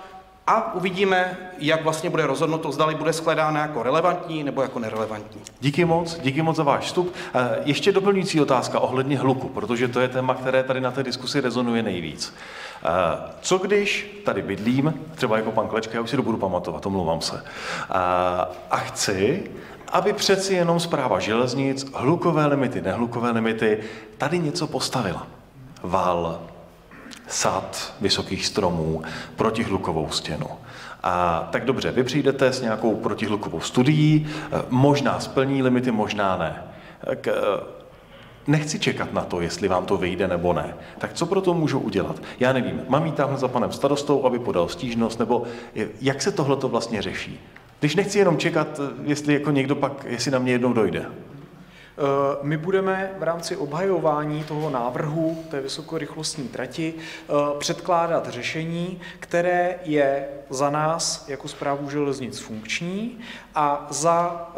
a uvidíme, jak vlastně bude rozhodnuto, zdali bude shledána jako relevantní nebo jako nerelevantní. Díky moc za váš vstup. Ještě doplňující otázka ohledně hluku, protože to je téma, které tady na té diskusi rezonuje nejvíc. Co když tady bydlím, třeba jako pan Klečka, já už si to budu pamatovat, omlouvám se, a chci, aby přeci jenom Správa železnic, hlukové limity, nehlukové limity, tady něco postavila. Val, sad vysokých stromů, protihlukovou stěnu. Tak dobře, vy přijdete s nějakou protihlukovou studií, možná splní limity, možná ne. Nechci čekat na to, jestli vám to vyjde nebo ne. Tak co pro to můžu udělat? Já nevím, mám jít tamhle za panem starostou, aby podal stížnost, nebo jak se tohleto vlastně řeší? Když nechci jenom čekat, jestli jako někdo pak, jestli na mě jednou dojde. My budeme v rámci obhajování toho návrhu té vysokorychlostní trati předkládat řešení, které je za nás jako Správu železnic funkční a za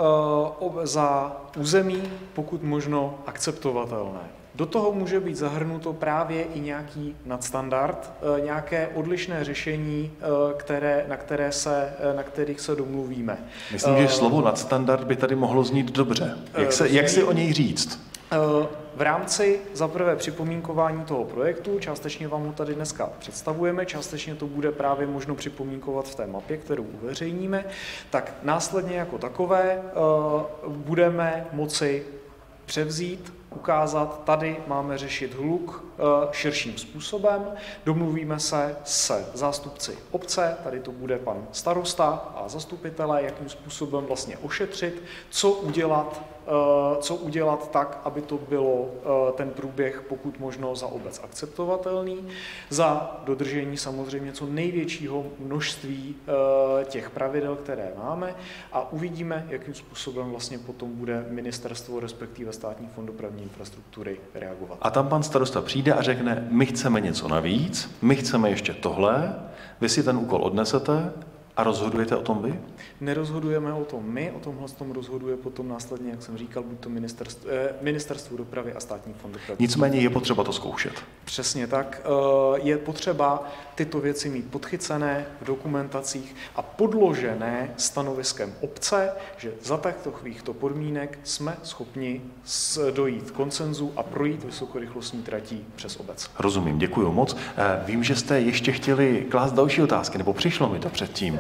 území pokud možno akceptovatelné. Do toho může být zahrnuto právě i nějaký nadstandard, nějaké odlišné řešení, na kterých se domluvíme. Myslím, že slovo nadstandard by tady mohlo znít dobře. Jak si o něj říct? V rámci zaprvé připomínkování toho projektu, částečně vám ho tady dneska představujeme, částečně to bude právě možno připomínkovat v té mapě, kterou uveřejníme, tak následně jako takové budeme moci převzít, ukázat, tady máme řešit hluk širším způsobem, domluvíme se se zástupci obce, tady to bude pan starosta a zastupitelé, jakým způsobem vlastně ošetřit, co udělat tak, aby to bylo ten průběh pokud možno za obec akceptovatelný, za dodržení samozřejmě co největšího množství těch pravidel, které máme a uvidíme, jakým způsobem vlastně potom bude ministerstvo, respektive Státní fond dopravní infrastruktury reagovat. A tam pan starosta přijde a řekne, my chceme něco navíc, my chceme ještě tohle, vy si ten úkol odnesete a rozhodujete o tom vy? Nerozhodujeme o tom my, o tomhle tom rozhoduje potom následně, jak jsem říkal, buď to ministerstvo dopravy a Státní fond dopravy. Nicméně je potřeba to zkoušet. Přesně tak. Je potřeba tyto věci mít podchycené v dokumentacích a podložené stanoviskem obce, že za těchto podmínek jsme schopni dojít k konsenzu a projít vysokorychlostní tratí přes obec. Rozumím, děkuji moc. Vím, že jste ještě chtěli klást další otázky, nebo přišlo mi to předtím.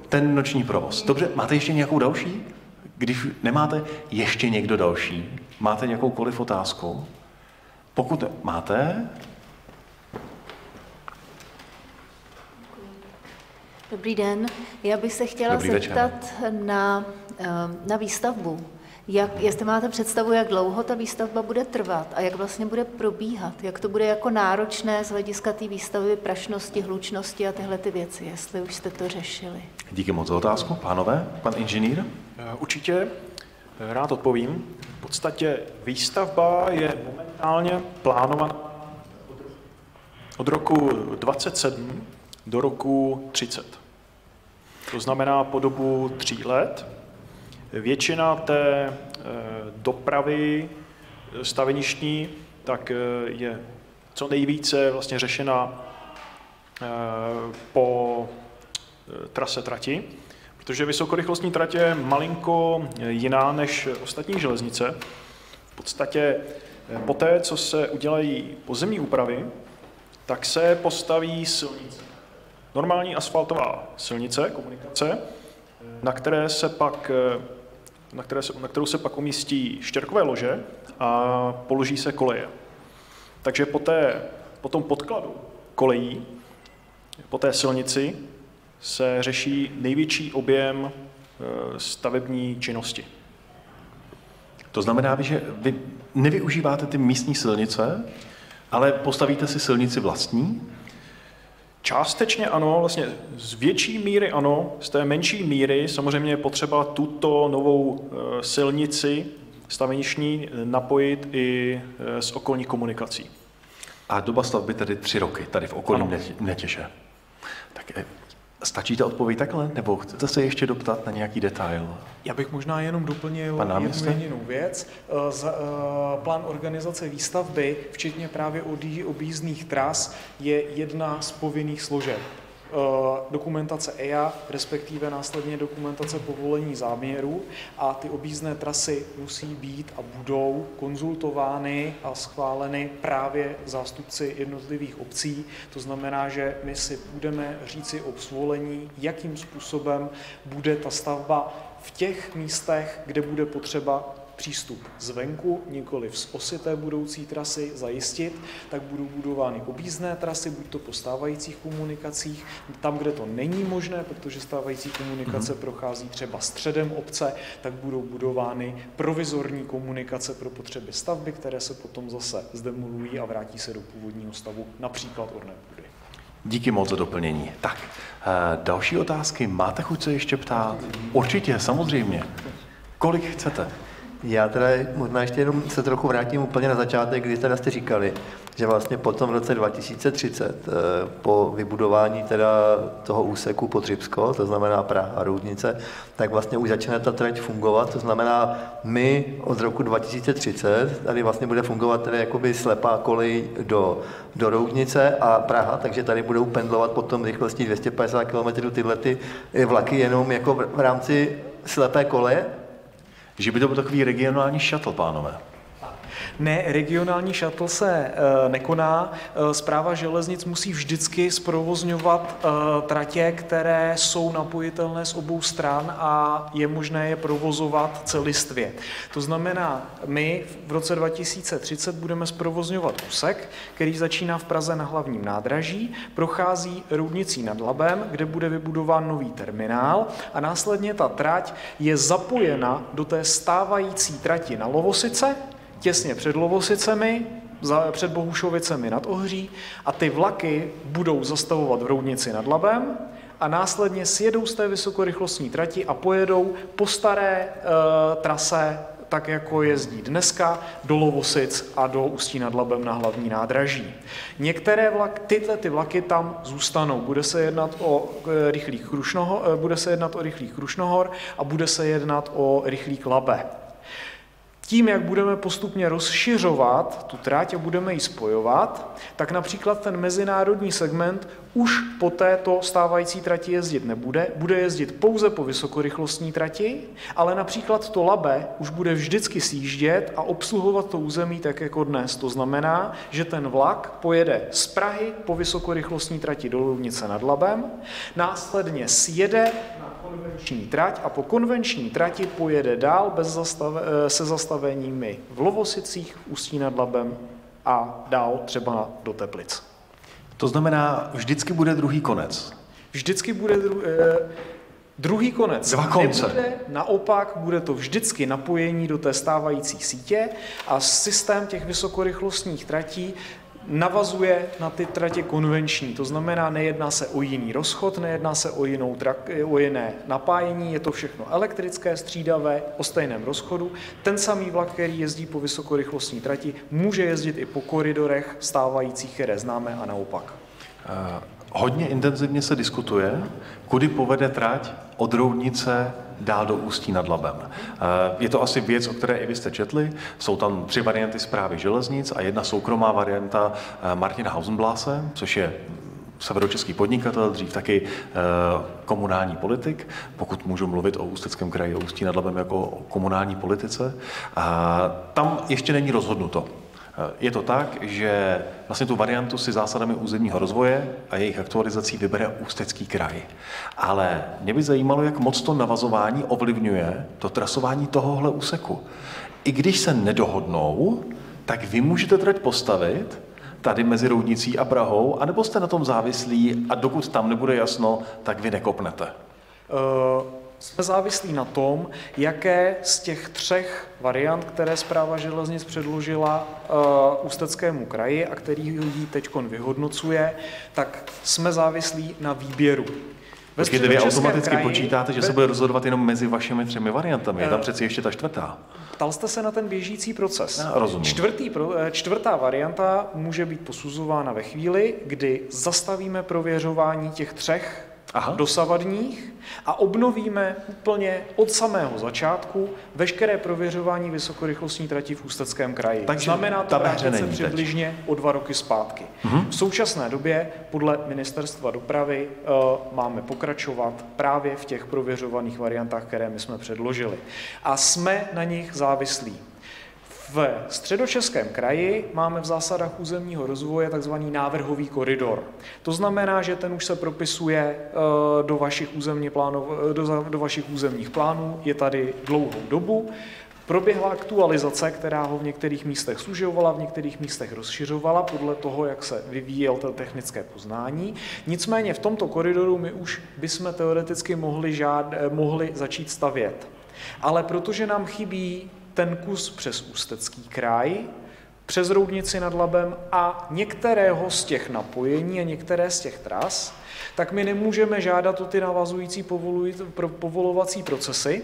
Ten noční provoz. Dobře, máte ještě nějakou další? Když nemáte, ještě někdo další? Máte nějakoukoliv otázku? Pokud máte... Dobrý den. Já bych se chtěla zeptat na výstavbu. Jestli máte představu, jak dlouho ta výstavba bude trvat a jak vlastně bude probíhat, jak to bude jako náročné z hlediska té výstavby, prašnosti, hlučnosti a tyhle ty věci, jestli už jste to řešili. Díky moc za otázku. Pánové, pan inženýr? Určitě, rád odpovím. V podstatě výstavba je momentálně plánovaná od roku 27 do roku 30. To znamená po dobu 3 let. Většina té dopravy staveništní tak je co nejvíce vlastně řešena po trase trati, protože vysokorychlostní trať je malinko jiná než ostatní železnice. V podstatě poté, co se udělají pozemní úpravy, tak se postaví silnice. Normální asfaltová silnice, komunikace, na kterou se pak umístí štěrkové lože a položí se koleje. Takže po tom podkladu kolejí, po té silnici se řeší největší objem stavební činnosti. To znamená, že vy nevyužíváte ty místní silnice, ale postavíte si silnici vlastní? Částečně ano, vlastně z větší míry ano, z té menší míry samozřejmě je potřeba tuto novou silnici staveniční napojit i s okolní komunikací. A doba stavby tedy 3 roky, tady v okolí Netěše. Tak stačí ta odpověď takhle, nebo chcete se ještě doptat na nějaký detail? Já bych možná jenom doplnil jednu jedinou věc. Plán organizace výstavby, včetně právě objízdných tras, je jedna z povinných složek. Dokumentace EIA, respektive následně dokumentace povolení záměru, a ty objízdné trasy musí být a budou konzultovány a schváleny právě zástupci jednotlivých obcí. To znamená, že my si budeme říci o svolení, jakým způsobem bude ta stavba v těch místech, kde bude potřeba přístup zvenku, nikoliv z osy té budoucí trasy zajistit, tak budou budovány objízdné trasy, buď to po stávajících komunikacích, tam, kde to není možné, protože stávající komunikace prochází třeba středem obce, tak budou budovány provizorní komunikace pro potřeby stavby, které se potom zase zdemolují a vrátí se do původního stavu, například orné půdy. Díky moc za doplnění. Tak, další otázky. Máte chuť se ještě ptát? Určitě, samozřejmě. Kolik chcete? Já teda možná ještě jenom se trochu vrátím úplně na začátek, kdy teda jste říkali, že vlastně potom v roce 2030 po vybudování teda toho úseku Podřibsko, to znamená Praha a Roudnice, tak vlastně už začne ta trať fungovat, to znamená my od roku 2030 tady vlastně bude fungovat tedy jakoby slepá kolej do Roudnice a Praha, takže tady budou pendlovat potom rychlostí 250 km tyhle ty vlaky jenom jako v rámci slepé koleje. Že by to byl takový regionální shuttle, pánové. Ne, regionální shuttle se nekoná. Správa železnic musí vždycky zprovozňovat tratě, které jsou napojitelné z obou stran a je možné je provozovat celistvě. To znamená, my v roce 2030 budeme zprovozňovat úsek, který začíná v Praze na hlavním nádraží, prochází Roudnicí nad Labem, kde bude vybudován nový terminál a následně ta trať je zapojena do té stávající trati na Lovosice, těsně před Lovosicemi, před Bohušovicemi nad Ohří, a ty vlaky budou zastavovat v Roudnici nad Labem a následně sjedou z té vysokorychlostní trati a pojedou po staré trase, tak jako jezdí dneska, do Lovosic a do Ústí nad Labem na hlavní nádraží. Některé ty vlaky tam zůstanou. Bude se jednat o rychlík Krušnohor a bude se jednat o rychlík Labe. Tím, jak budeme postupně rozšiřovat tu trať a budeme ji spojovat, tak například ten mezinárodní segment už po této stávající trati jezdit nebude, bude jezdit pouze po vysokorychlostní trati, ale například to Labe už bude vždycky sjíždět a obsluhovat to území tak jako dnes. To znamená, že ten vlak pojede z Prahy po vysokorychlostní trati do Roudnice nad Labem, následně sjede na konvenční trať a po konvenční trati pojede dál se zastaveními v Lovosicích, v Ústí nad Labem a dál třeba do Teplic. To znamená, vždycky bude druhý konec. Vždycky bude druhý konec. Dva konce. Nebude, naopak bude to vždycky napojení do té stávající sítě a systém těch vysokorychlostních tratí navazuje na ty tratě konvenční. To znamená, nejedná se o jiný rozchod, nejedná se o jiné napájení, je to všechno elektrické, střídavé, o stejném rozchodu. Ten samý vlak, který jezdí po vysokorychlostní trati, může jezdit i po koridorech stávajících, které známe, a naopak. Hodně intenzivně se diskutuje, kudy povede trať od Roudnice dál do Ústí nad Labem. Je to asi věc, o které i vy jste četli. Jsou tam 3 varianty Správy železnic a jedna soukromá varianta Martina Hausenblase, což je severočeský podnikatel, dřív taky komunální politik, pokud můžu mluvit o Ústeckém kraji, o Ústí nad Labem jako o komunální politice. Tam ještě není rozhodnuto. Je to tak, že vlastně tu variantu si zásadami územního rozvoje a jejich aktualizací vybere Ústecký kraj. Ale mě by zajímalo, jak moc to navazování ovlivňuje to trasování tohohle úseku. I když se nedohodnou, tak vy můžete trať postavit tady mezi Roudnicí a Prahou, anebo jste na tom závislí a dokud tam nebude jasno, tak vy nekopnete? Jsme závislí na tom, jaké z těch 3 variant, které Správa železnic předložila Ústeckému kraji a který ji teď vyhodnocuje, tak jsme závislí na výběru. Počkejte, vy automaticky počítáte, že se bude rozhodovat jenom mezi vašimi 3 variantami. Je tam přeci ještě ta 4. Ptal jste se na ten běžící proces. Já rozumím. 4. varianta může být posuzována ve chvíli, kdy zastavíme prověřování těch 3 dosavadních a obnovíme úplně od samého začátku veškeré prověřování vysokorychlostní trati v Ústeckém kraji. Takže znamená to vrátit se přibližně o 2 roky zpátky. V současné době podle Ministerstva dopravy máme pokračovat právě v těch prověřovaných variantách, které my jsme předložili. A jsme na nich závislí. V Středočeském kraji máme v zásadách územního rozvoje takzvaný návrhový koridor. To znamená, že ten už se propisuje do vašich územních plánů, je tady dlouhou dobu. Proběhla aktualizace, která ho v některých místech sužovala, v některých místech rozšiřovala podle toho, jak se vyvíjel to technické poznání. Nicméně v tomto koridoru my už bychom teoreticky mohli začít stavět. Ale protože nám chybí ten kus přes Ústecký kraj, přes Roudnici nad Labem a některého z těch napojení a některé z těch tras, tak my nemůžeme žádat o ty navazující povolovací procesy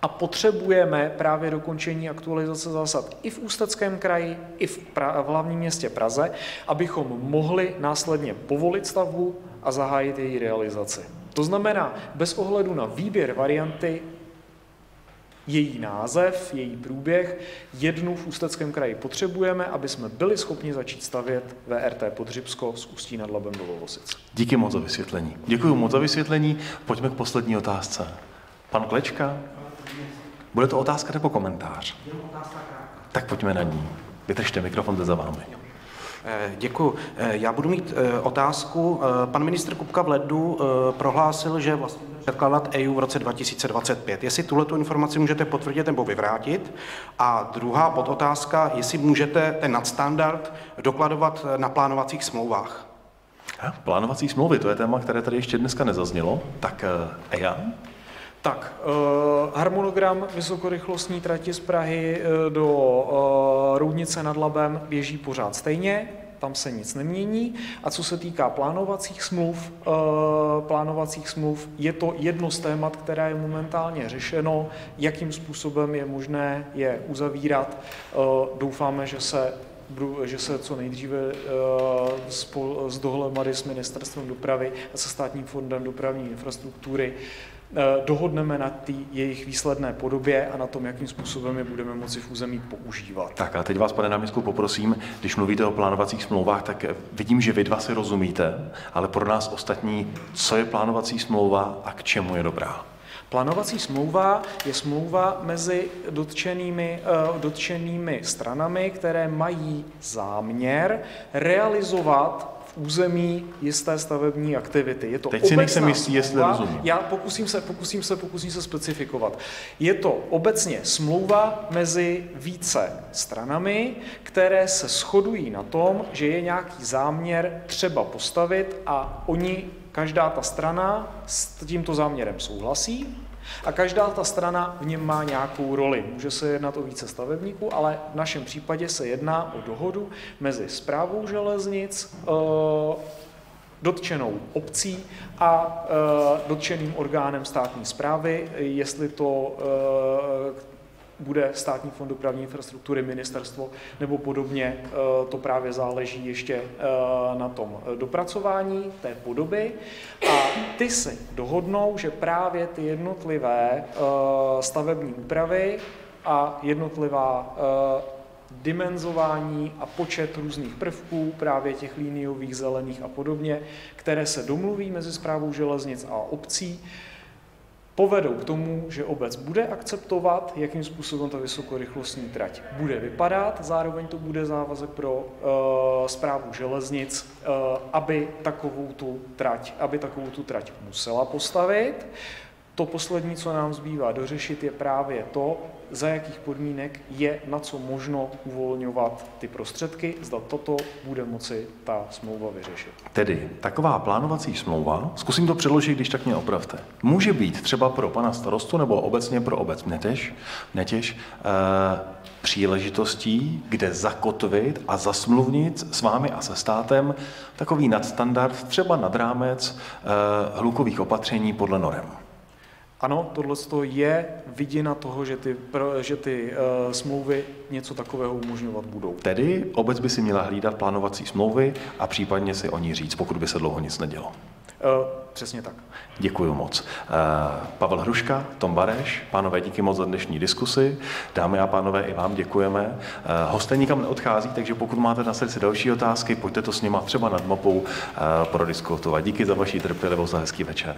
a potřebujeme právě dokončení aktualizace zásad i v Ústeckém kraji, i v hlavním městě Praze, abychom mohli následně povolit stavbu a zahájit její realizaci. To znamená, bez ohledu na výběr varianty, její název, její průběh, jednu v Ústeckém kraji potřebujeme, aby jsme byli schopni začít stavět VRT Podřibsko z Ústí nad Labem do Lovosic. Díky moc za vysvětlení. Děkuji moc za vysvětlení. Pojďme k poslední otázce. Pan Klečka? Bude to otázka nebo komentář? Tak pojďme na ní. Vydržte, mikrofon jde za vámi. Děkuji. Já budu mít otázku. Pan ministr Kupka v lednu prohlásil, že vlastně předkládat EIA v roce 2025. Jestli tuhletu informaci můžete potvrdit nebo vyvrátit. A druhá podotázka, jestli můžete ten nadstandard dokladovat na plánovacích smlouvách. Plánovací smlouvy, to je téma, které tady ještě dneska nezaznělo. Tak EIA? Tak, harmonogram vysokorychlostní trati z Prahy do Roudnice nad Labem běží pořád stejně, tam se nic nemění. A co se týká plánovacích smluv, je to jedno z témat, které je momentálně řešeno, jakým způsobem je možné je uzavírat. Doufáme, že se co nejdříve z dohromady s Ministerstvem dopravy a se Státním fondem dopravní infrastruktury dohodneme na té jejich výsledné podobě a na tom, jakým způsobem je budeme moci v území používat. Tak a teď vás, pane náměstku, poprosím, když mluvíte o plánovacích smlouvách, tak vidím, že vy dva si rozumíte, ale pro nás ostatní, co je plánovací smlouva a k čemu je dobrá? Plánovací smlouva je smlouva mezi dotčenými stranami, které mají záměr realizovat v území jisté stavební aktivity. Je to teď si nejsem jistý, jestli rozumím. Já pokusím se specifikovat. Je to obecně smlouva mezi více stranami, které se shodují na tom, že je nějaký záměr třeba postavit a každá ta strana s tímto záměrem souhlasí a každá ta strana v něm má nějakou roli. Může se jednat o více stavebníků, ale v našem případě se jedná o dohodu mezi Správou železnic, dotčenou obcí a dotčeným orgánem státní správy, jestli to bude Státní fond dopravní infrastruktury, ministerstvo nebo podobně, to právě záleží ještě na tom dopracování té podoby. A ty si dohodnou, že právě ty jednotlivé stavební úpravy a jednotlivá dimenzování a počet různých prvků, právě těch liniových, zelených a podobně, které se domluví mezi Správou železnic a obcí, povedou k tomu, že obec bude akceptovat, jakým způsobem ta vysokorychlostní trať bude vypadat, zároveň to bude závazek pro Správu železnic, aby takovou tu trať musela postavit. To poslední, co nám zbývá dořešit, je právě to, za jakých podmínek je na co možno uvolňovat ty prostředky, zda toto bude moci ta smlouva vyřešit. Tedy taková plánovací smlouva, zkusím to přeložit, když tak mě opravte, může být třeba pro pana starostu nebo obecně pro obec Netěž příležitostí, kde zakotvit a zasmluvnit s vámi a se státem takový nadstandard, třeba nad rámec hlukových opatření podle norem. Ano, tohle je vidina toho, že ty smlouvy něco takového umožňovat budou. Tedy obec by si měla hlídat plánovací smlouvy a případně si o ní říct, pokud by se dlouho nic nedělo. Přesně tak. Děkuji moc. Pavel Hruška, Tom Bareš, pánové, díky moc za dnešní diskusi. Dámy a pánové, i vám děkujeme. Hosté nikam neodchází, takže pokud máte na srdci další otázky, pojďte to s nima třeba nad mapou prodiskutovat. Díky za vaši trpělivost a hezký večer.